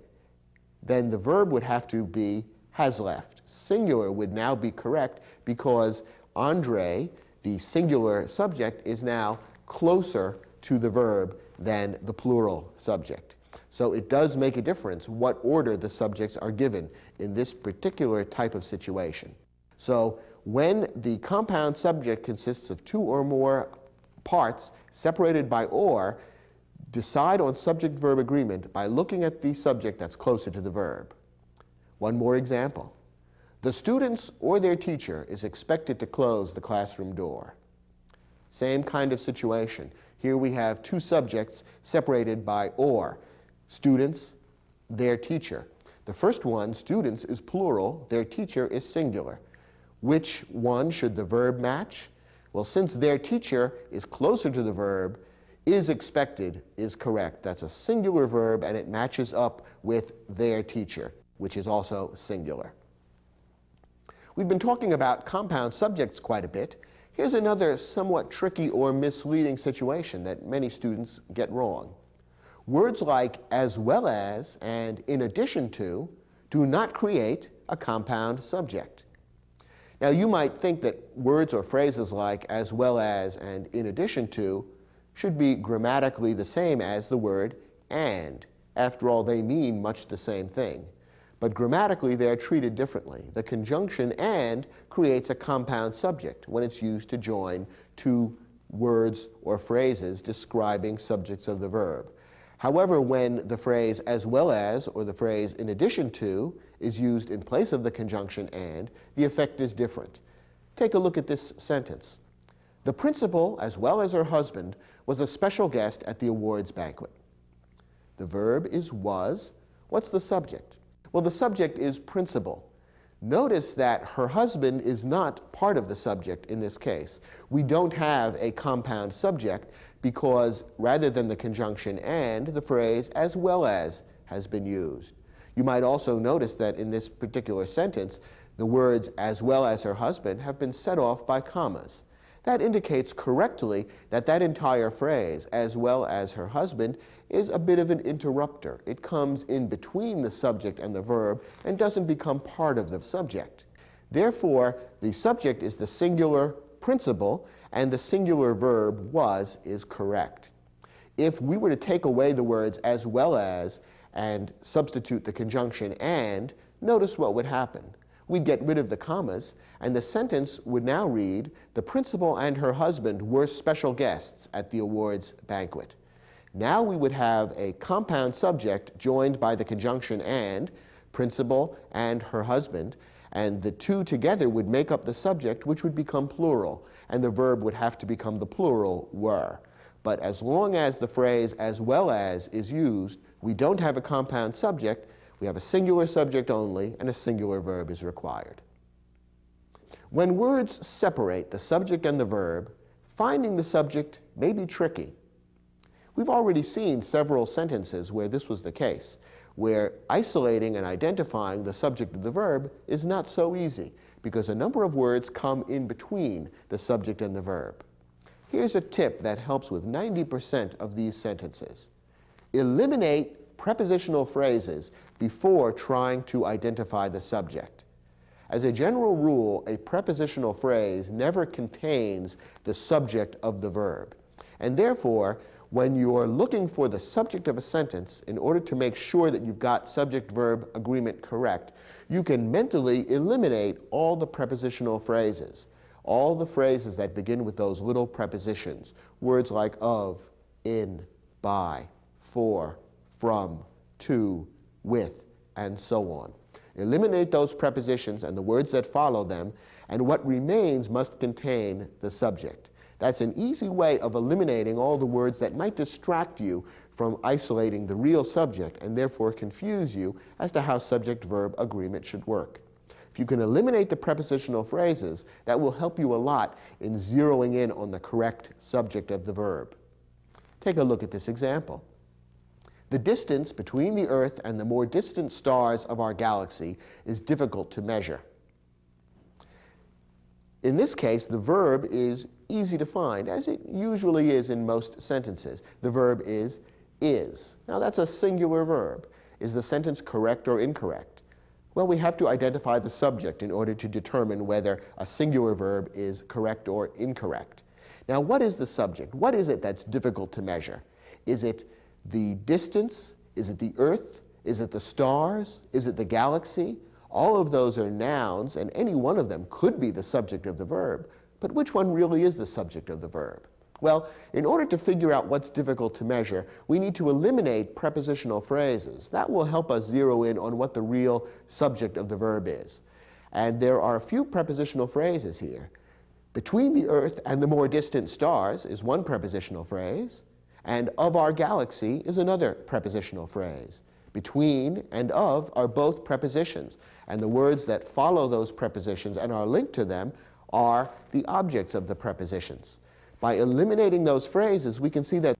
then the verb would have to be has left. Singular would now be correct because Andre, the singular subject, is now closer to the verb than the plural subject. So it does make a difference what order the subjects are given in this particular type of situation. So when the compound subject consists of two or more parts separated by or, decide on subject-verb agreement by looking at the subject that's closer to the verb. One more example. The students or their teacher is expected to close the classroom door. Same kind of situation. Here we have two subjects separated by or. Students, their teacher. The first one, students, is plural. Their teacher is singular. Which one should the verb match? Well, since their teacher is closer to the verb, is expected is correct. That's a singular verb, and it matches up with their teacher, which is also singular. We've been talking about compound subjects quite a bit. Here's another somewhat tricky or misleading situation that many students get wrong. Words like as well as and in addition to do not create a compound subject. Now, you might think that words or phrases like as well as and in addition to should be grammatically the same as the word and. After all, they mean much the same thing. But grammatically, they are treated differently. The conjunction and creates a compound subject when it's used to join two words or phrases describing subjects of the verb. However, when the phrase as well as or the phrase in addition to is used in place of the conjunction and, the effect is different. Take a look at this sentence. The principal, as well as her husband, was a special guest at the awards banquet. The verb is was. What's the subject? Well, the subject is principal. Notice that her husband is not part of the subject in this case. We don't have a compound subject because rather than the conjunction and, the phrase as well as has been used. You might also notice that in this particular sentence, the words as well as her husband have been set off by commas. That indicates correctly that that entire phrase, as well as her husband, is a bit of an interrupter. It comes in between the subject and the verb and doesn't become part of the subject. Therefore, the subject is the singular principal and the singular verb was is correct. If we were to take away the words as well as and substitute the conjunction and, notice what would happen. We'd get rid of the commas, and the sentence would now read, the principal and her husband were special guests at the awards banquet. Now we would have a compound subject joined by the conjunction and, principal and her husband, and the two together would make up the subject, which would become plural, and the verb would have to become the plural were. But as long as the phrase as well as is used, we don't have a compound subject. We have a singular subject only, and a singular verb is required. When words separate the subject and the verb, finding the subject may be tricky. We've already seen several sentences where this was the case, where isolating and identifying the subject of the verb is not so easy, because a number of words come in between the subject and the verb. Here's a tip that helps with 90% of these sentences. Eliminate prepositional phrases before trying to identify the subject. As a general rule, a prepositional phrase never contains the subject of the verb. And therefore, when you're looking for the subject of a sentence, in order to make sure that you've got subject-verb agreement correct, you can mentally eliminate all the prepositional phrases, all the phrases that begin with those little prepositions, words like of, in, by, for, from, to, with, and so on. Eliminate those prepositions and the words that follow them, and what remains must contain the subject. That's an easy way of eliminating all the words that might distract you from isolating the real subject and therefore confuse you as to how subject-verb agreement should work. If you can eliminate the prepositional phrases, that will help you a lot in zeroing in on the correct subject of the verb. Take a look at this example. The distance between the Earth and the more distant stars of our galaxy is difficult to measure. In this case, the verb is easy to find, as it usually is in most sentences. The verb is. Now that's a singular verb. Is the sentence correct or incorrect? Well, we have to identify the subject in order to determine whether a singular verb is correct or incorrect. Now, what is the subject? What is it that's difficult to measure? Is it the distance? Is it the Earth? Is it the stars? Is it the galaxy? All of those are nouns, and any one of them could be the subject of the verb. But which one really is the subject of the verb? Well, in order to figure out what's difficult to measure, we need to eliminate prepositional phrases. That will help us zero in on what the real subject of the verb is. And there are a few prepositional phrases here. Between the Earth and the more distant stars is one prepositional phrase, and of our galaxy is another prepositional phrase. Between and of are both prepositions, and the words that follow those prepositions and are linked to them are the objects of the prepositions. By eliminating those phrases, we can see that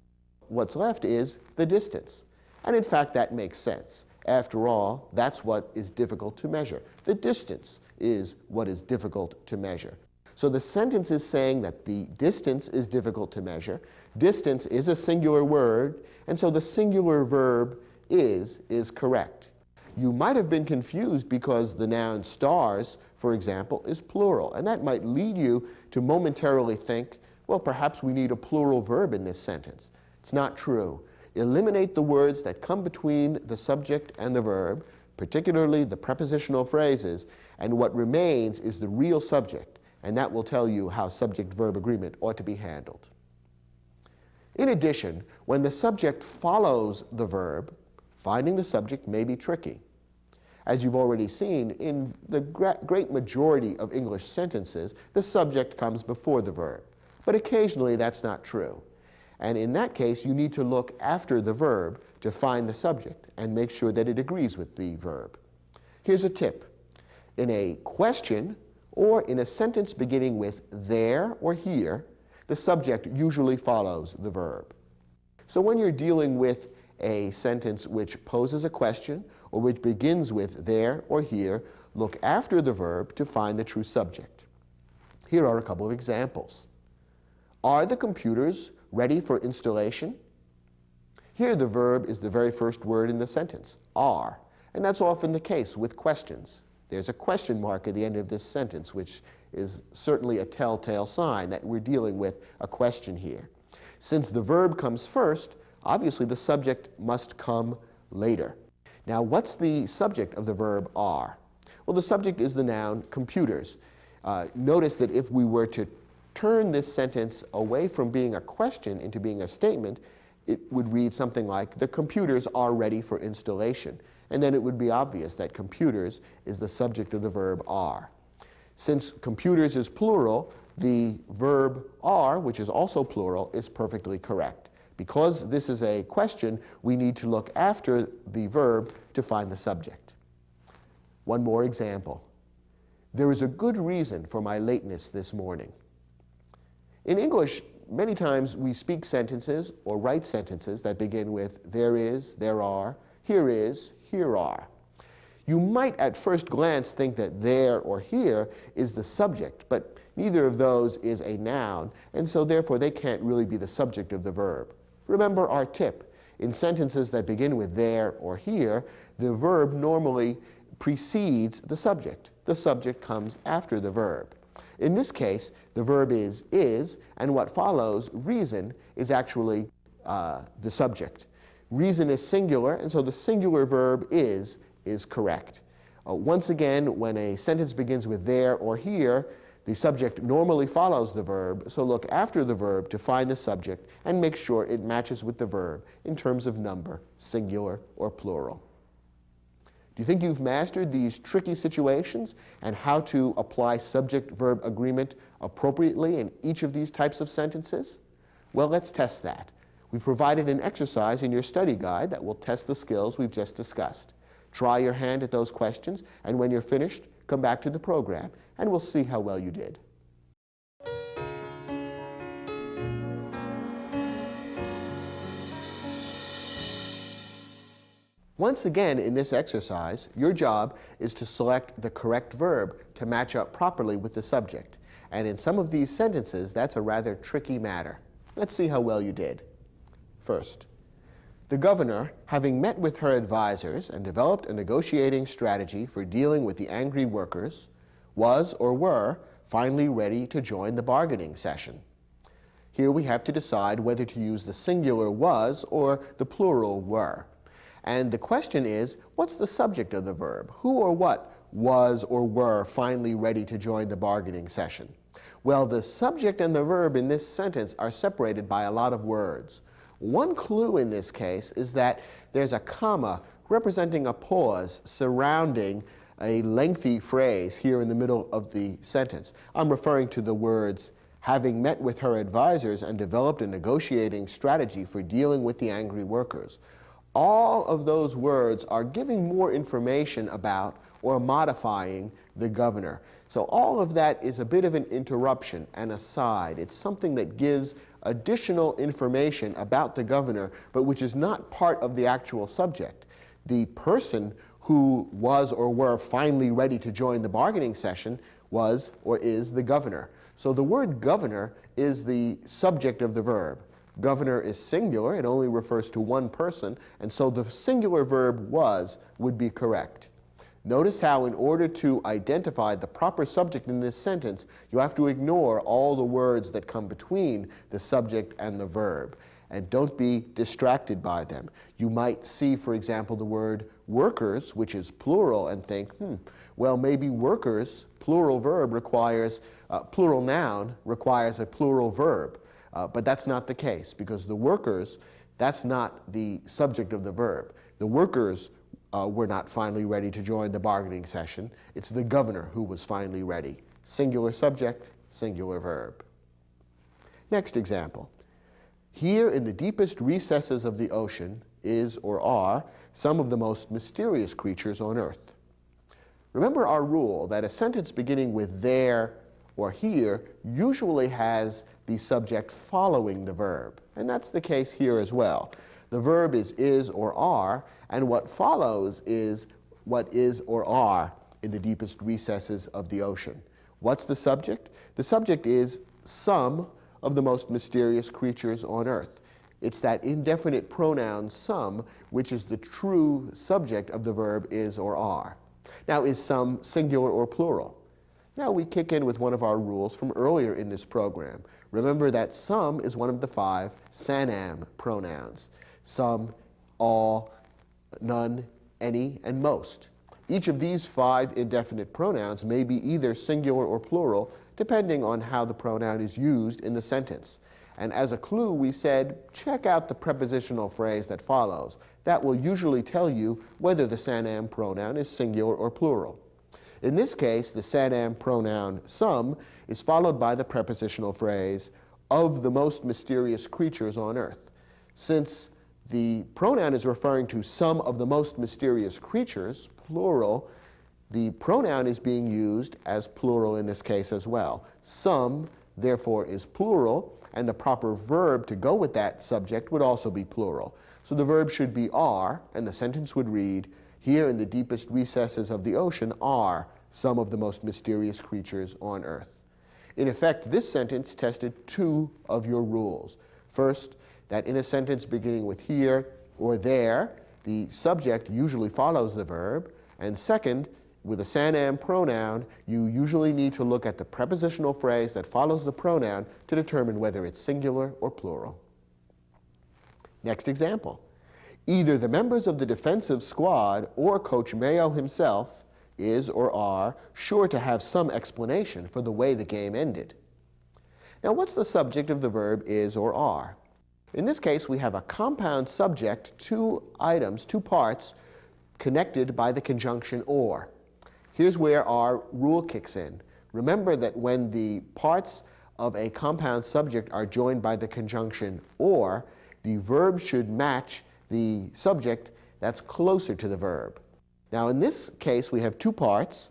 what's left is the distance. And in fact, that makes sense. After all, that's what is difficult to measure. The distance is what is difficult to measure. So the sentence is saying that the distance is difficult to measure. Distance is a singular word, and so the singular verb is correct. You might have been confused because the noun stars, for example, is plural, and that might lead you to momentarily think, well, perhaps we need a plural verb in this sentence. It's not true. Eliminate the words that come between the subject and the verb, particularly the prepositional phrases, and what remains is the real subject, and that will tell you how subject-verb agreement ought to be handled. In addition, when the subject follows the verb, finding the subject may be tricky. As you've already seen, in the great majority of English sentences, the subject comes before the verb. But occasionally that's not true. And in that case, you need to look after the verb to find the subject and make sure that it agrees with the verb. Here's a tip. In a question or in a sentence beginning with there or here, the subject usually follows the verb. So when you're dealing with a sentence which poses a question or which begins with there or here, look after the verb to find the true subject. Here are a couple of examples. Are the computers ready for installation? Here the verb is the very first word in the sentence, are, and that's often the case with questions. There's a question mark at the end of this sentence, which is certainly a telltale sign that we're dealing with a question here. Since the verb comes first, obviously the subject must come later. Now, what's the subject of the verb are? Well, the subject is the noun computers. Notice that if we were to turn this sentence away from being a question into being a statement, it would read something like, the computers are ready for installation. And then it would be obvious that computers is the subject of the verb are. Since computers is plural, the verb are, which is also plural, is perfectly correct. Because this is a question, we need to look after the verb to find the subject. One more example. There is a good reason for my lateness this morning. In English, many times we speak sentences or write sentences that begin with there is, there are, here is, here are. You might at first glance think that there or here is the subject, but neither of those is a noun, and so therefore they can't really be the subject of the verb. Remember our tip. In sentences that begin with there or here, the verb normally precedes the subject. The subject comes after the verb. In this case, the verb is, and what follows, reason, is actually the subject. Reason is singular, and so the singular verb is correct. Once again, when a sentence begins with there or here, the subject normally follows the verb, so look after the verb to find the subject and make sure it matches with the verb in terms of number, singular or plural. Do you think you've mastered these tricky situations and how to apply subject-verb agreement appropriately in each of these types of sentences? Well, let's test that. We've provided an exercise in your study guide that will test the skills we've just discussed. Try your hand at those questions, and when you're finished, come back to the program, and we'll see how well you did. Once again, in this exercise, your job is to select the correct verb to match up properly with the subject. And in some of these sentences, that's a rather tricky matter. Let's see how well you did. First, the governor, having met with her advisors and developed a negotiating strategy for dealing with the angry workers, was or were finally ready to join the bargaining session. Here we have to decide whether to use the singular was or the plural were. And the question is, what's the subject of the verb? Who or what was or were finally ready to join the bargaining session? Well, the subject and the verb in this sentence are separated by a lot of words. One clue in this case is that there's a comma representing a pause surrounding a lengthy phrase here in the middle of the sentence. I'm referring to the words, having met with her advisors and developed a negotiating strategy for dealing with the angry workers. All of those words are giving more information about or modifying the governor. So all of that is a bit of an interruption, an aside. It's something that gives additional information about the governor, but which is not part of the actual subject. The person who was or were finally ready to join the bargaining session was or is the governor. So the word governor is the subject of the verb. Governor is singular, it only refers to one person, and so the singular verb was would be correct. Notice how in order to identify the proper subject in this sentence, you have to ignore all the words that come between the subject and the verb. And don't be distracted by them. You might see, for example, the word workers, which is plural, and think, well, maybe workers, plural verb requires, plural noun requires a plural verb. But that's not the case, because the workers, that's not the subject of the verb. The workers were not finally ready to join the bargaining session. It's the governor who was finally ready. Singular subject, singular verb. Next example. Here in the deepest recesses of the ocean is or are some of the most mysterious creatures on earth. Remember our rule that a sentence beginning with there or here usually has the subject following the verb, and that's the case here as well. The verb is or are, and what follows is what is or are in the deepest recesses of the ocean. What's the subject? The subject is some of the most mysterious creatures on earth. It's that indefinite pronoun some, which is the true subject of the verb is or are. Now, is some singular or plural? Now we kick in with one of our rules from earlier in this program. Remember that some is one of the 5 Sanam pronouns. Some, all, none, any, and most. Each of these 5 indefinite pronouns may be either singular or plural, depending on how the pronoun is used in the sentence. And as a clue, we said, check out the prepositional phrase that follows. That will usually tell you whether the Sanam pronoun is singular or plural. In this case, the Sanam pronoun some is followed by the prepositional phrase, of the most mysterious creatures on earth. Since the pronoun is referring to some of the most mysterious creatures, plural, the pronoun is being used as plural in this case as well. Some, therefore, is plural, and the proper verb to go with that subject would also be plural. So the verb should be are, and the sentence would read, here in the deepest recesses of the ocean are some of the most mysterious creatures on earth. In effect, this sentence tested 2 of your rules. First, that in a sentence beginning with here or there, the subject usually follows the verb. And second, with a Sanam pronoun, you usually need to look at the prepositional phrase that follows the pronoun to determine whether it's singular or plural. Next example. Either the members of the defensive squad or Coach Mayo himself is or are sure to have some explanation for the way the game ended. Now, what's the subject of the verb is or are? In this case, we have a compound subject, 2 items, 2 parts, connected by the conjunction or. Here's where our rule kicks in. Remember that when the parts of a compound subject are joined by the conjunction or, the verb should match the subject that's closer to the verb. Now, in this case, we have 2 parts,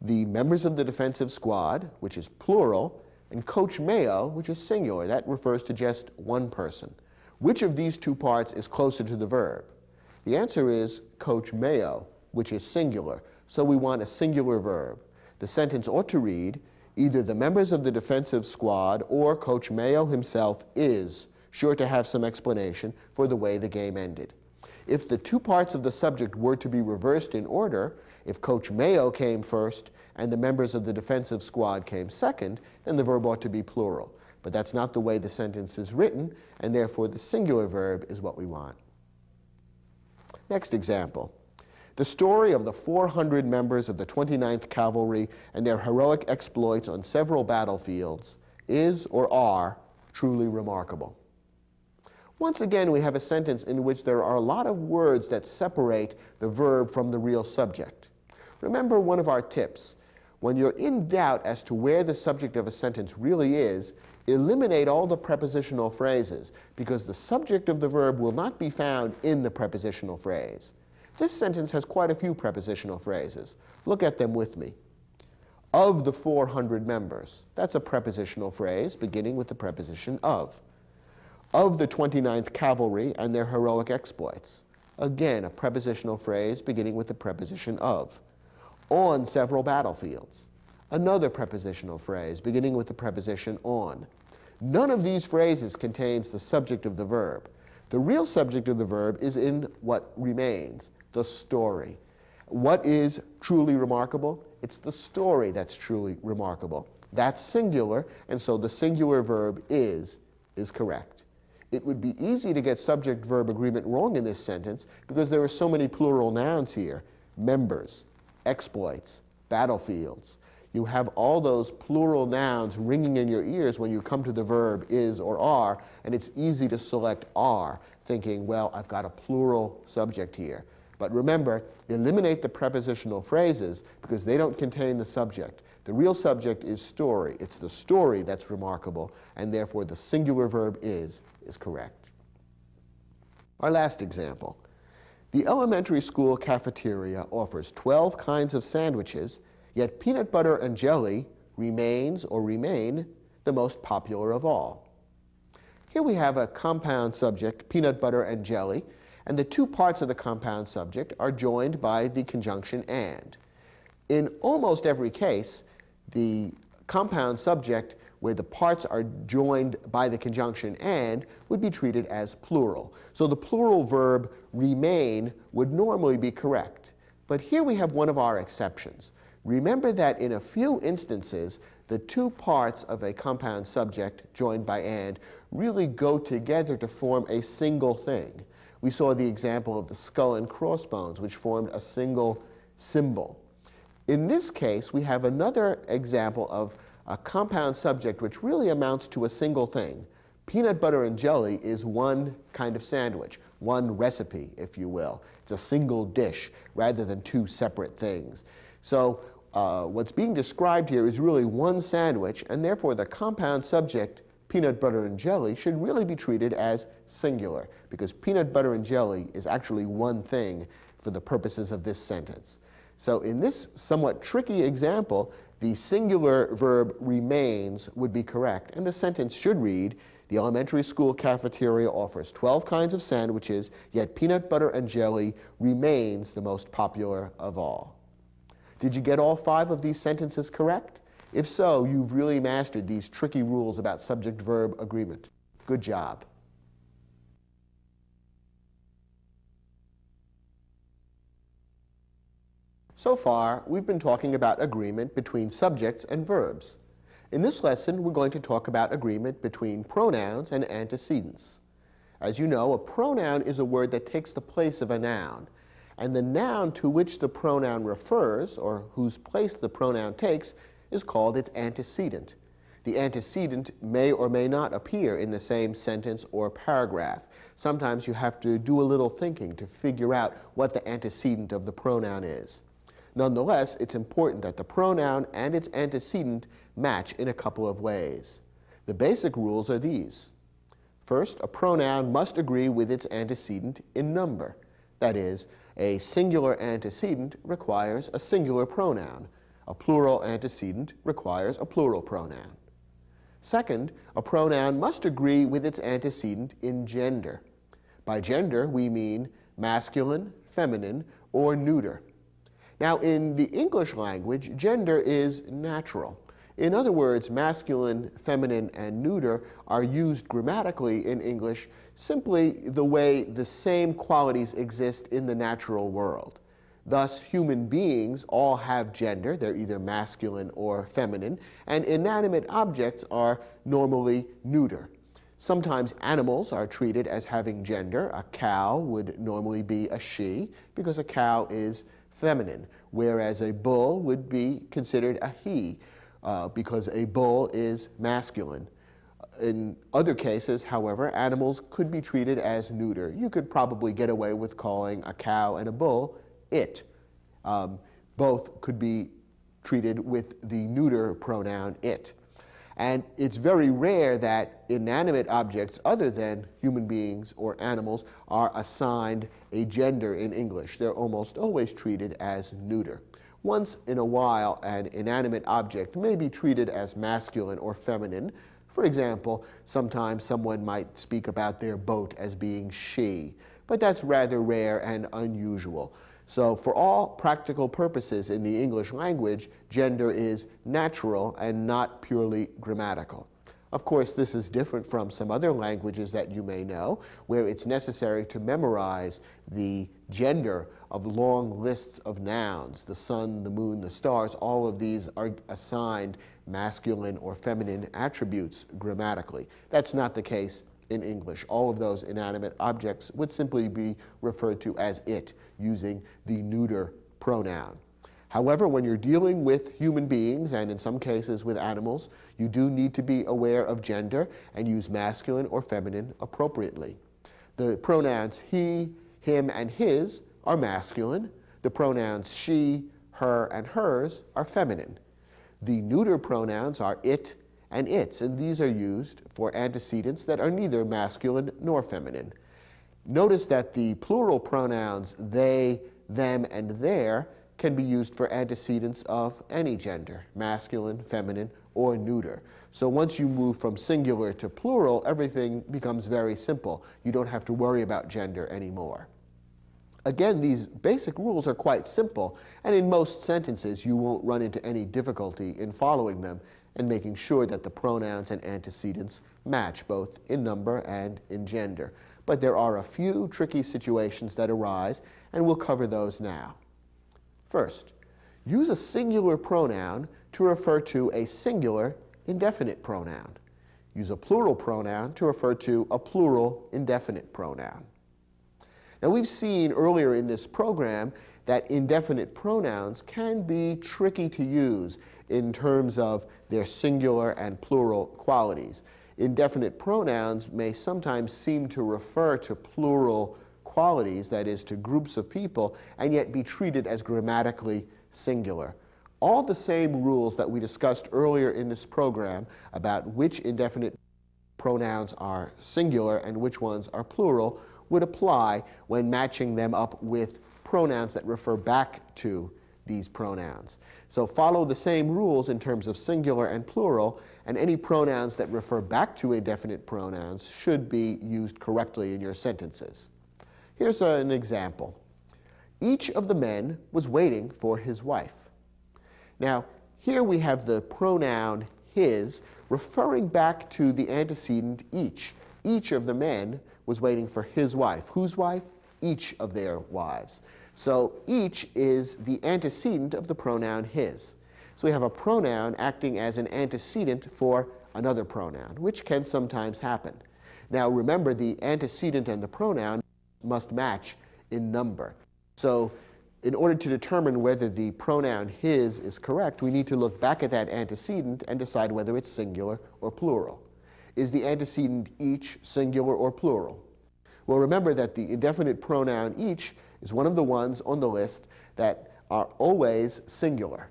the members of the defensive squad, which is plural, and Coach Mayo, which is singular. That refers to just one person. Which of these 2 parts is closer to the verb? The answer is Coach Mayo, which is singular. So we want a singular verb. The sentence ought to read, either the members of the defensive squad or Coach Mayo himself is sure to have some explanation for the way the game ended. If the 2 parts of the subject were to be reversed in order, if Coach Mayo came first and the members of the defensive squad came second, then the verb ought to be plural. But that's not the way the sentence is written, and therefore the singular verb is what we want. Next example. The story of the 400 members of the 29th Cavalry and their heroic exploits on several battlefields is or are truly remarkable. Once again, we have a sentence in which there are a lot of words that separate the verb from the real subject. Remember one of our tips. When you're in doubt as to where the subject of a sentence really is, eliminate all the prepositional phrases, because the subject of the verb will not be found in the prepositional phrase. This sentence has quite a few prepositional phrases. Look at them with me. Of the 400 members. That's a prepositional phrase beginning with the preposition of. Of the 29th Cavalry and their heroic exploits. Again, a prepositional phrase beginning with the preposition of. On several battlefields. Another prepositional phrase beginning with the preposition on. None of these phrases contains the subject of the verb. The real subject of the verb is in what remains, the story. What is truly remarkable? It's the story that's truly remarkable. That's singular, and so the singular verb is correct. It would be easy to get subject-verb agreement wrong in this sentence because there are so many plural nouns here. Members, exploits, battlefields. You have all those plural nouns ringing in your ears when you come to the verb is or are, and it's easy to select are, thinking, well, I've got a plural subject here. But remember, eliminate the prepositional phrases because they don't contain the subject. The real subject is story. It's the story that's remarkable, and therefore the singular verb is correct. Our last example. The elementary school cafeteria offers 12 kinds of sandwiches, yet peanut butter and jelly remain the most popular of all. Here we have a compound subject, peanut butter and jelly, and the two parts of the compound subject are joined by the conjunction and. In almost every case, the compound subject where the parts are joined by the conjunction and would be treated as plural. So the plural verb remain would normally be correct. But here we have one of our exceptions. Remember that in a few instances, the two parts of a compound subject joined by and really go together to form a single thing. We saw the example of the skull and crossbones, which formed a single symbol. In this case, we have another example of a compound subject which really amounts to a single thing. Peanut butter and jelly is one kind of sandwich, one recipe, if you will. It's a single dish rather than two separate things. So what's being described here is really one sandwich, and therefore the compound subject, peanut butter and jelly, should really be treated as singular, because peanut butter and jelly is actually one thing for the purposes of this sentence. So in this somewhat tricky example, the singular verb remains would be correct, and the sentence should read, the elementary school cafeteria offers 12 kinds of sandwiches, yet peanut butter and jelly remains the most popular of all. Did you get all 5 of these sentences correct? If so, you've really mastered these tricky rules about subject-verb agreement. Good job. So far, we've been talking about agreement between subjects and verbs. In this lesson, we're going to talk about agreement between pronouns and antecedents. As you know, a pronoun is a word that takes the place of a noun, and the noun to which the pronoun refers, or whose place the pronoun takes, is called its antecedent. The antecedent may or may not appear in the same sentence or paragraph. Sometimes you have to do a little thinking to figure out what the antecedent of the pronoun is. Nonetheless, it's important that the pronoun and its antecedent match in a couple of ways. The basic rules are these. First, a pronoun must agree with its antecedent in number. That is, a singular antecedent requires a singular pronoun. A plural antecedent requires a plural pronoun. Second, a pronoun must agree with its antecedent in gender. By gender, we mean masculine, feminine, or neuter. Now, in the English language, gender is natural. In other words, masculine, feminine, and neuter are used grammatically in English simply the way the same qualities exist in the natural world. Thus, human beings all have gender. They're either masculine or feminine, and inanimate objects are normally neuter. Sometimes animals are treated as having gender. A cow would normally be a she because a cow is feminine, whereas a bull would be considered a he because a bull is masculine. In other cases, however, animals could be treated as neuter. You could probably get away with calling a cow and a bull it. Both could be treated with the neuter pronoun it. And it's very rare that inanimate objects other than human beings or animals are assigned a gender in English. They're almost always treated as neuter. Once in a while, an inanimate object may be treated as masculine or feminine. For example, sometimes someone might speak about their boat as being she, but that's rather rare and unusual. So for all practical purposes in the English language, gender is natural and not purely grammatical. Of course, this is different from some other languages that you may know, where it's necessary to memorize the gender of long lists of nouns. The sun, the moon, the stars, all of these are assigned masculine or feminine attributes grammatically. That's not the case in English. All of those inanimate objects would simply be referred to as it, using the neuter pronoun. However, when you're dealing with human beings, and in some cases with animals, you do need to be aware of gender and use masculine or feminine appropriately. The pronouns he, him, and his are masculine. The pronouns she, her, and hers are feminine. The neuter pronouns are it and its, and these are used for antecedents that are neither masculine nor feminine. Notice that the plural pronouns they, them, and their can be used for antecedents of any gender, masculine, feminine, or neuter. So once you move from singular to plural, everything becomes very simple. You don't have to worry about gender anymore. Again, these basic rules are quite simple, and in most sentences you won't run into any difficulty in following them and making sure that the pronouns and antecedents match both in number and in gender. But there are a few tricky situations that arise, and we'll cover those now. First, use a singular pronoun to refer to a singular indefinite pronoun. Use a plural pronoun to refer to a plural indefinite pronoun. Now, we've seen earlier in this program that indefinite pronouns can be tricky to use in terms of their singular and plural qualities. Indefinite pronouns may sometimes seem to refer to plural qualities, that is, to groups of people, and yet be treated as grammatically singular. All the same rules that we discussed earlier in this program about which indefinite pronouns are singular and which ones are plural would apply when matching them up with pronouns that refer back to these pronouns. So follow the same rules in terms of singular and plural, and any pronouns that refer back to indefinite pronouns should be used correctly in your sentences. Here's an example. Each of the men was waiting for his wife. Now, here we have the pronoun his referring back to the antecedent each. Each of the men was waiting for his wife. Whose wife? Each of their wives. So each is the antecedent of the pronoun his. So we have a pronoun acting as an antecedent for another pronoun, which can sometimes happen. Now remember, the antecedent and the pronoun must match in number. So in order to determine whether the pronoun his is correct, we need to look back at that antecedent and decide whether it's singular or plural. Is the antecedent each singular or plural? Well, remember that the indefinite pronoun each is one of the ones on the list that are always singular.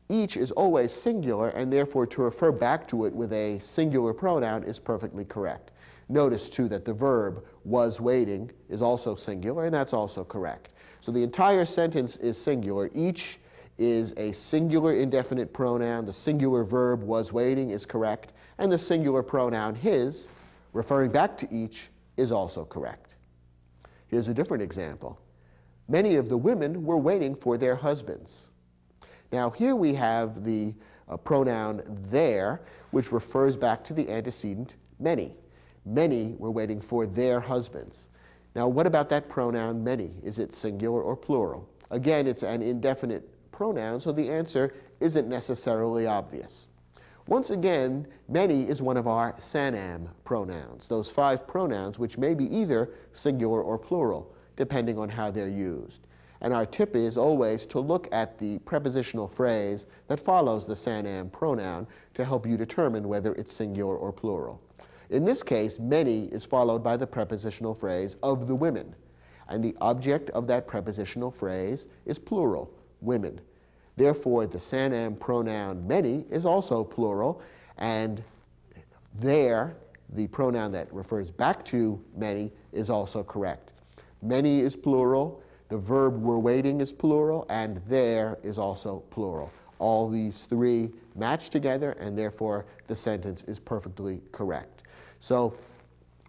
Each is always singular, and therefore to refer back to it with a singular pronoun is perfectly correct. Notice, too, that the verb was waiting is also singular, and that's also correct. So the entire sentence is singular. Each is a singular indefinite pronoun. The singular verb was waiting is correct, and the singular pronoun his, referring back to each, is also correct. Here's a different example. Many of the women were waiting for their husbands. Now here we have the pronoun their, which refers back to the antecedent many. Many were waiting for their husbands. Now what about that pronoun many? Is it singular or plural? Again, it's an indefinite pronoun, so the answer isn't necessarily obvious. Once again, many is one of our Sanam pronouns, those 5 pronouns which may be either singular or plural, depending on how they're used. And our tip is always to look at the prepositional phrase that follows the Sanam pronoun to help you determine whether it's singular or plural. In this case, many is followed by the prepositional phrase of the women. And the object of that prepositional phrase is plural, women. Therefore, the Sanam pronoun many is also plural, and there, the pronoun that refers back to many is also correct. Many is plural, the verb we're waiting is plural, and there is also plural. All these 3 match together, and therefore the sentence is perfectly correct. So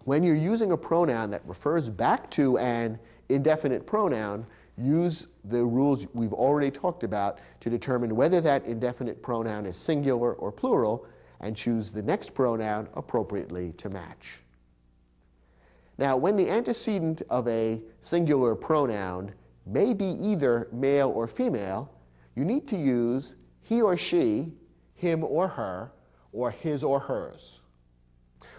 when you're using a pronoun that refers back to an indefinite pronoun, use the rules we've already talked about to determine whether that indefinite pronoun is singular or plural, and choose the next pronoun appropriately to match. Now, when the antecedent of a singular pronoun may be either male or female, you need to use he or she, him or her, or his or hers.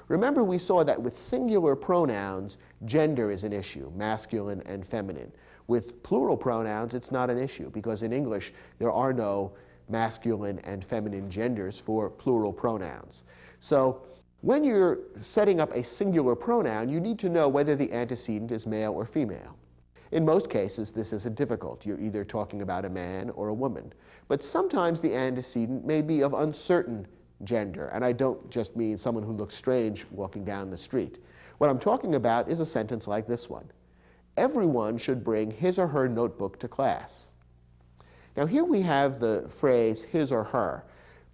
Remember, we saw that with singular pronouns, gender is an issue, masculine and feminine. With plural pronouns, it's not an issue, because in English, there are no masculine and feminine genders for plural pronouns. So when you're setting up a singular pronoun, you need to know whether the antecedent is male or female. In most cases, this isn't difficult. You're either talking about a man or a woman. But sometimes the antecedent may be of uncertain gender, and I don't just mean someone who looks strange walking down the street. What I'm talking about is a sentence like this one. Everyone should bring his or her notebook to class. Now here we have the phrase his or her.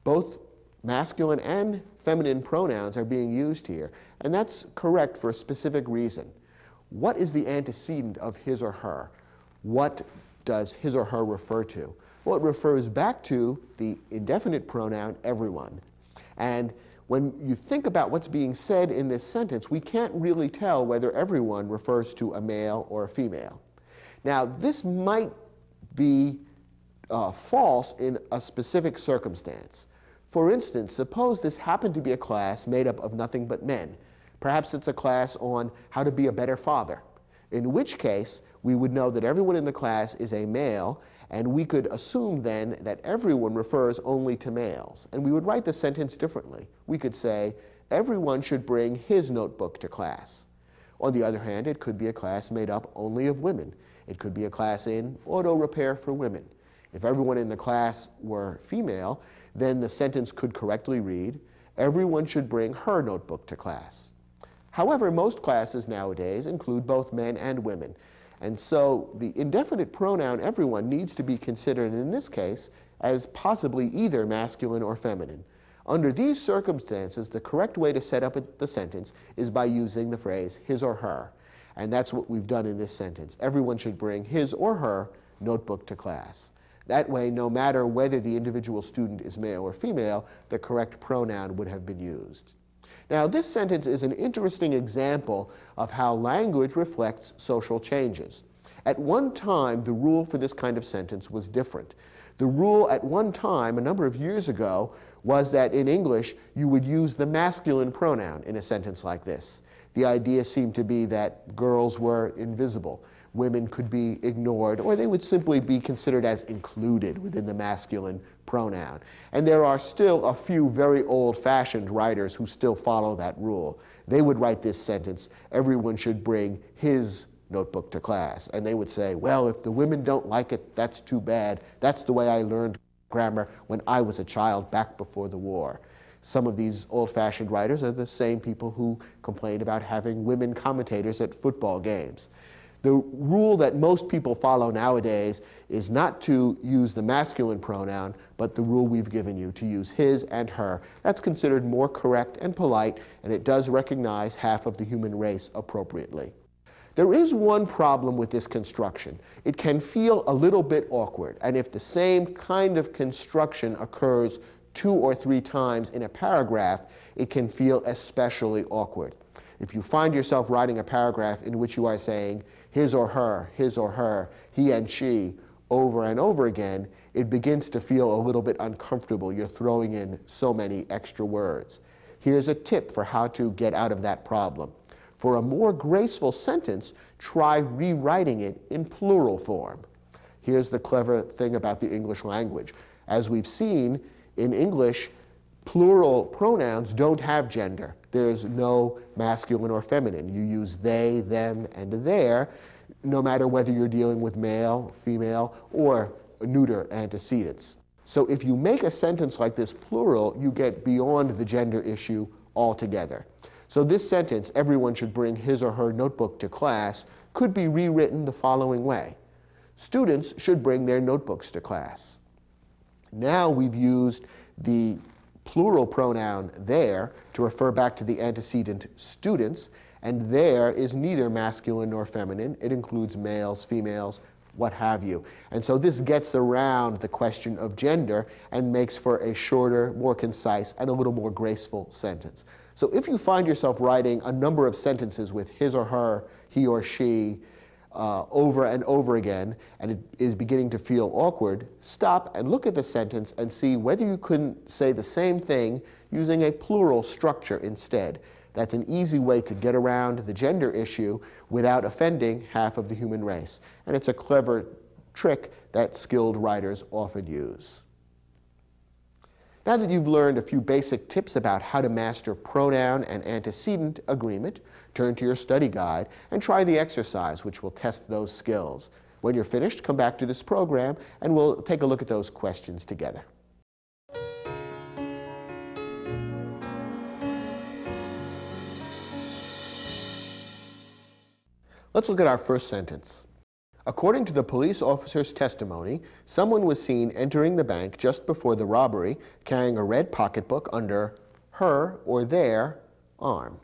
Both masculine and feminine pronouns are being used here, and that's correct for a specific reason. What is the antecedent of his or her? What does his or her refer to? Well, it refers back to the indefinite pronoun everyone. And when you think about what's being said in this sentence, we can't really tell whether everyone refers to a male or a female. Now, this might be false in a specific circumstance. For instance, suppose this happened to be a class made up of nothing but men. Perhaps it's a class on how to be a better father, in which case we would know that everyone in the class is a male, and we could assume then that everyone refers only to males. And we would write the sentence differently. We could say, everyone should bring his notebook to class. On the other hand, it could be a class made up only of women. It could be a class in auto repair for women. If everyone in the class were female, then the sentence could correctly read, everyone should bring her notebook to class. However, most classes nowadays include both men and women. And so the indefinite pronoun everyone needs to be considered in this case as possibly either masculine or feminine. Under these circumstances, the correct way to set up the sentence is by using the phrase his or her. And that's what we've done in this sentence. Everyone should bring his or her notebook to class. That way, no matter whether the individual student is male or female, the correct pronoun would have been used. Now, this sentence is an interesting example of how language reflects social changes. At one time, the rule for this kind of sentence was different. The rule at one time, a number of years ago, was that in English, you would use the masculine pronoun in a sentence like this. The idea seemed to be that girls were invisible. Women could be ignored, or they would simply be considered as included within the masculine pronoun. And there are still a few very old-fashioned writers who still follow that rule. They would write this sentence, everyone should bring his notebook to class. And they would say, well, if the women don't like it, that's too bad. That's the way I learned grammar when I was a child back before the war. Some of these old-fashioned writers are the same people who complain about having women commentators at football games. The rule that most people follow nowadays is not to use the masculine pronoun, but the rule we've given you, to use his and her. That's considered more correct and polite, and it does recognize half of the human race appropriately. There is one problem with this construction. It can feel a little bit awkward, and if the same kind of construction occurs 2 or 3 times in a paragraph, it can feel especially awkward. If you find yourself writing a paragraph in which you are saying his or her, he and she, over and over again, it begins to feel a little bit uncomfortable. You're throwing in so many extra words. Here's a tip for how to get out of that problem. For a more graceful sentence, try rewriting it in plural form. Here's the clever thing about the English language. As we've seen, in English, plural pronouns don't have gender. There's no masculine or feminine. You use they, them, and their, no matter whether you're dealing with male, female, or neuter antecedents. So if you make a sentence like this plural, you get beyond the gender issue altogether. So this sentence, everyone should bring his or her notebook to class, could be rewritten the following way. Students should bring their notebooks to class. Now we've used the plural pronoun their to refer back to the antecedent students, and their is neither masculine nor feminine. It includes males, females, what have you. And so this gets around the question of gender and makes for a shorter, more concise, and a little more graceful sentence. So if you find yourself writing a number of sentences with his or her, he or she, over and over again, and it is beginning to feel awkward, stop and look at the sentence and see whether you couldn't say the same thing using a plural structure instead. That's an easy way to get around the gender issue without offending half of the human race. And it's a clever trick that skilled writers often use. Now that you've learned a few basic tips about how to master pronoun and antecedent agreement, turn to your study guide and try the exercise, which will test those skills. When you're finished, come back to this program and we'll take a look at those questions together. Let's look at our first sentence. According to the police officer's testimony, someone was seen entering the bank just before the robbery carrying a red pocketbook under her or their arm.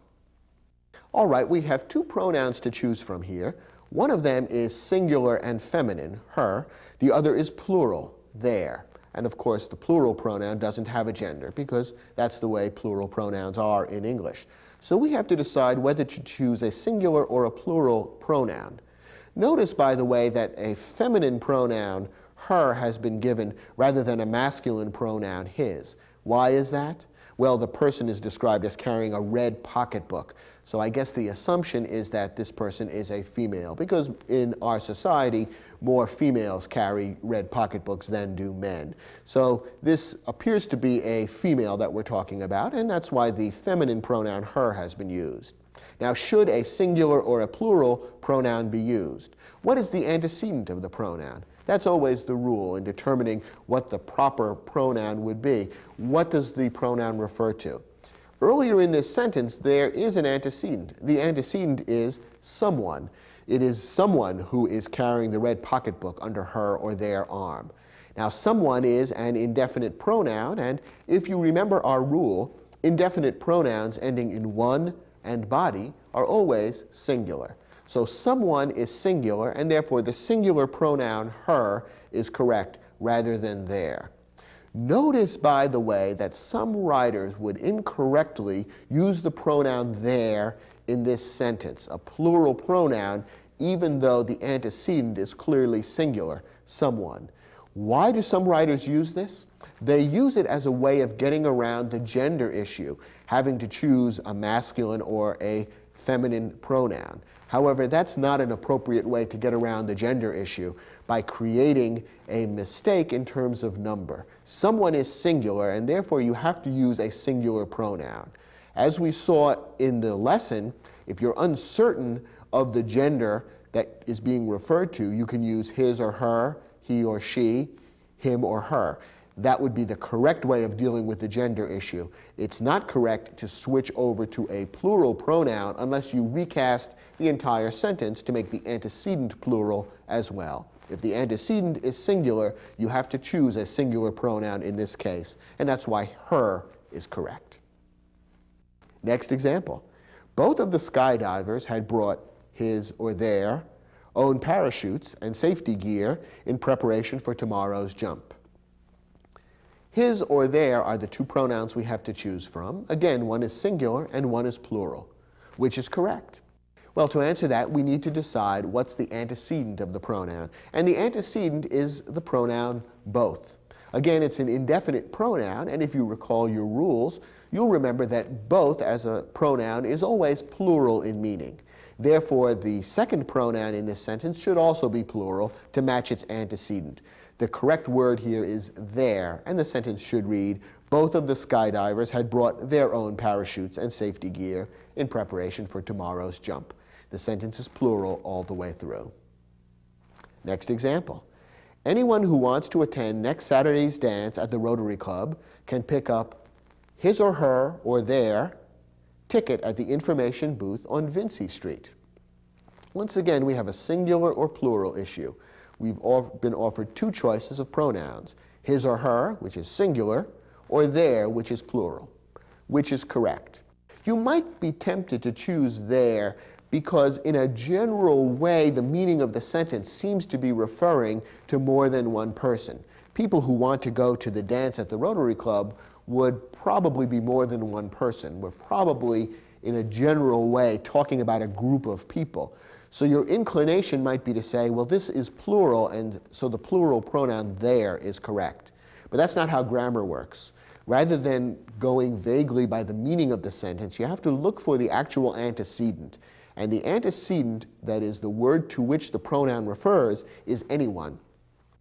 All right, we have two pronouns to choose from here. One of them is singular and feminine, her. The other is plural, their. And of course, the plural pronoun doesn't have a gender because that's the way plural pronouns are in English. So we have to decide whether to choose a singular or a plural pronoun. Notice, by the way, that a feminine pronoun, her, has been given rather than a masculine pronoun, his. Why is that? Well, the person is described as carrying a red pocketbook. So I guess the assumption is that this person is a female, because in our society, more females carry red pocketbooks than do men. So this appears to be a female that we're talking about, and that's why the feminine pronoun her has been used. Now, should a singular or a plural pronoun be used? What is the antecedent of the pronoun? That's always the rule in determining what the proper pronoun would be. What does the pronoun refer to? Earlier in this sentence, there is an antecedent. The antecedent is someone. It is someone who is carrying the red pocketbook under her or their arm. Now, someone is an indefinite pronoun, and if you remember our rule, indefinite pronouns ending in one and body are always singular. So someone is singular, and therefore the singular pronoun her is correct rather than their. Notice, by the way, that some writers would incorrectly use the pronoun their in this sentence, a plural pronoun, even though the antecedent is clearly singular, someone. Why do some writers use this? They use it as a way of getting around the gender issue, having to choose a masculine or a feminine pronoun. However, that's not an appropriate way to get around the gender issue by creating a mistake in terms of number. Someone is singular, and therefore you have to use a singular pronoun. As we saw in the lesson, if you're uncertain of the gender that is being referred to, you can use his or her, he or she, him or her. That would be the correct way of dealing with the gender issue. It's not correct to switch over to a plural pronoun unless you recast the entire sentence to make the antecedent plural as well. If the antecedent is singular, you have to choose a singular pronoun in this case, and that's why her is correct. Next example. Both of the skydivers had brought his or their own parachutes and safety gear in preparation for tomorrow's jump. His or their are the two pronouns we have to choose from. Again, one is singular and one is plural. Which is correct? Well, to answer that, we need to decide what's the antecedent of the pronoun. And the antecedent is the pronoun both. Again, it's an indefinite pronoun, and if you recall your rules, you'll remember that both as a pronoun is always plural in meaning. Therefore, the second pronoun in this sentence should also be plural to match its antecedent. The correct word here is their, and the sentence should read, both of the skydivers had brought their own parachutes and safety gear in preparation for tomorrow's jump. The sentence is plural all the way through. Next example. Anyone who wants to attend next Saturday's dance at the Rotary Club can pick up his or her or their ticket at the information booth on Vincy Street. Once again, we have a singular or plural issue. We've been offered two choices of pronouns, his or her, which is singular, or their, which is plural. Which is correct? You might be tempted to choose their because in a general way, the meaning of the sentence seems to be referring to more than one person. People who want to go to the dance at the Rotary Club would probably be more than one person. We're probably, in a general way, talking about a group of people. So your inclination might be to say, well, this is plural, and so the plural pronoun there is correct. But that's not how grammar works. Rather than going vaguely by the meaning of the sentence, you have to look for the actual antecedent. And the antecedent, that is the word to which the pronoun refers, is anyone.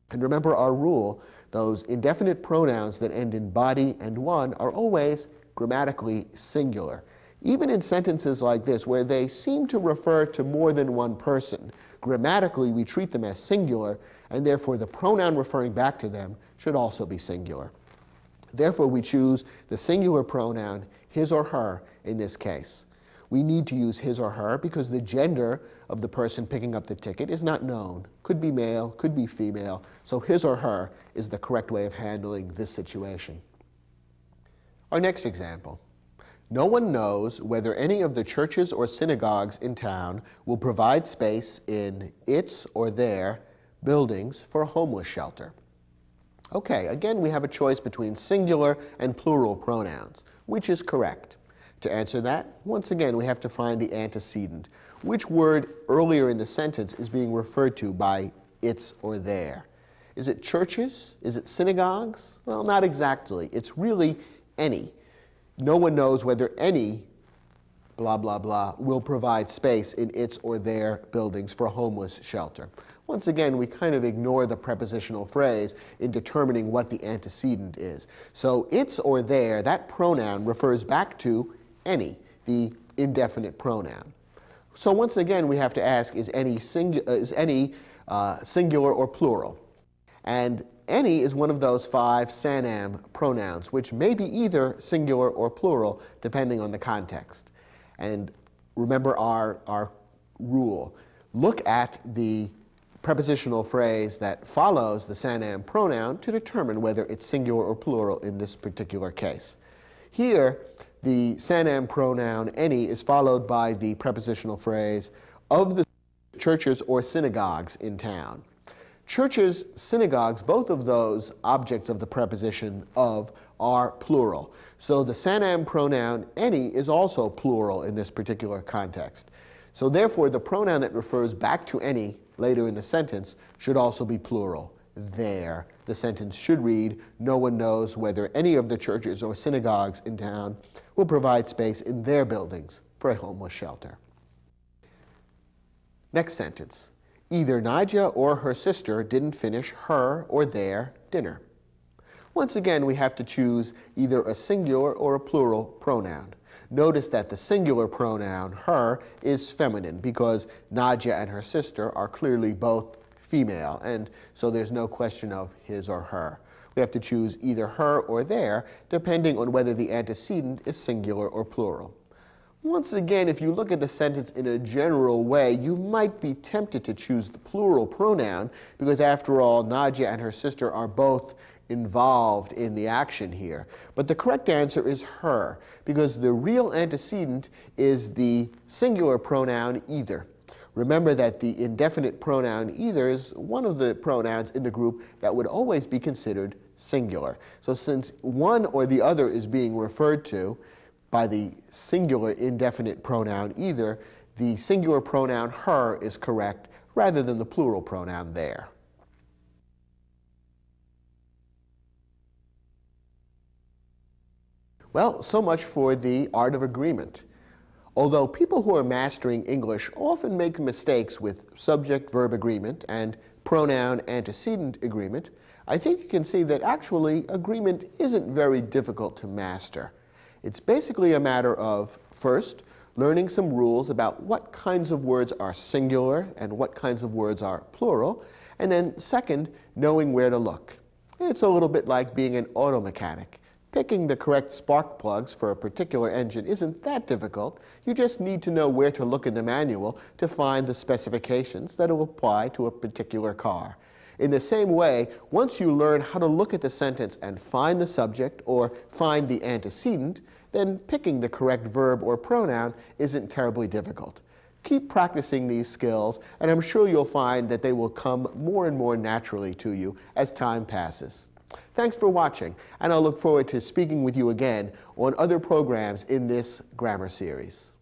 And remember our rule, those indefinite pronouns that end in body and one are always grammatically singular. Even in sentences like this, where they seem to refer to more than one person, grammatically we treat them as singular, and therefore the pronoun referring back to them should also be singular. Therefore we choose the singular pronoun his or her in this case. We need to use his or her because the gender of the person picking up the ticket is not known. Could be male, could be female, so his or her is the correct way of handling this situation. Our next example. No one knows whether any of the churches or synagogues in town will provide space in its or their buildings for a homeless shelter. Okay, again we have a choice between singular and plural pronouns. Which is correct? To answer that, once again we have to find the antecedent. Which word earlier in the sentence is being referred to by its or their? Is it churches? Is it synagogues? Well, not exactly. It's really any. No one knows whether any blah, blah, blah will provide space in its or their buildings for a homeless shelter. Once again, we kind of ignore the prepositional phrase in determining what the antecedent is. So its or their, that pronoun refers back to any, the indefinite pronoun. So once again, we have to ask, is any singular or plural? And any is one of those 5 Sanam pronouns, which may be either singular or plural, depending on the context. And remember our rule. Look at the prepositional phrase that follows the Sanam pronoun to determine whether it's singular or plural in this particular case. Here, the Sanam pronoun any is followed by the prepositional phrase of the churches or synagogues in town. Churches, synagogues, both of those objects of the preposition of are plural. So the Sanam pronoun any is also plural in this particular context. So therefore, the pronoun that refers back to any later in the sentence should also be plural, their. The sentence should read, no one knows whether any of the churches or synagogues in town will provide space in their buildings for a homeless shelter. Next sentence. Either Nadia or her sister didn't finish her or their dinner. Once again, we have to choose either a singular or a plural pronoun. Notice that the singular pronoun, her, is feminine because Nadia and her sister are clearly both female, and so there's no question of his or her. We have to choose either her or their, depending on whether the antecedent is singular or plural. Once again, if you look at the sentence in a general way, you might be tempted to choose the plural pronoun because, after all, Nadia and her sister are both involved in the action here. But the correct answer is her, because the real antecedent is the singular pronoun either. Remember that the indefinite pronoun either is one of the pronouns in the group that would always be considered singular. So since one or the other is being referred to by the singular indefinite pronoun either, the singular pronoun her is correct rather than the plural pronoun there. Well, so much for the art of agreement. Although people who are mastering English often make mistakes with subject-verb agreement and pronoun-antecedent agreement, I think you can see that actually agreement isn't very difficult to master. It's basically a matter of, first, learning some rules about what kinds of words are singular and what kinds of words are plural, and then second, knowing where to look. It's a little bit like being an auto mechanic. Picking the correct spark plugs for a particular engine isn't that difficult. You just need to know where to look in the manual to find the specifications that will apply to a particular car. In the same way, once you learn how to look at the sentence and find the subject or find the antecedent, then picking the correct verb or pronoun isn't terribly difficult. Keep practicing these skills, and I'm sure you'll find that they will come more and more naturally to you as time passes. Thanks for watching, and I'll look forward to speaking with you again on other programs in this grammar series.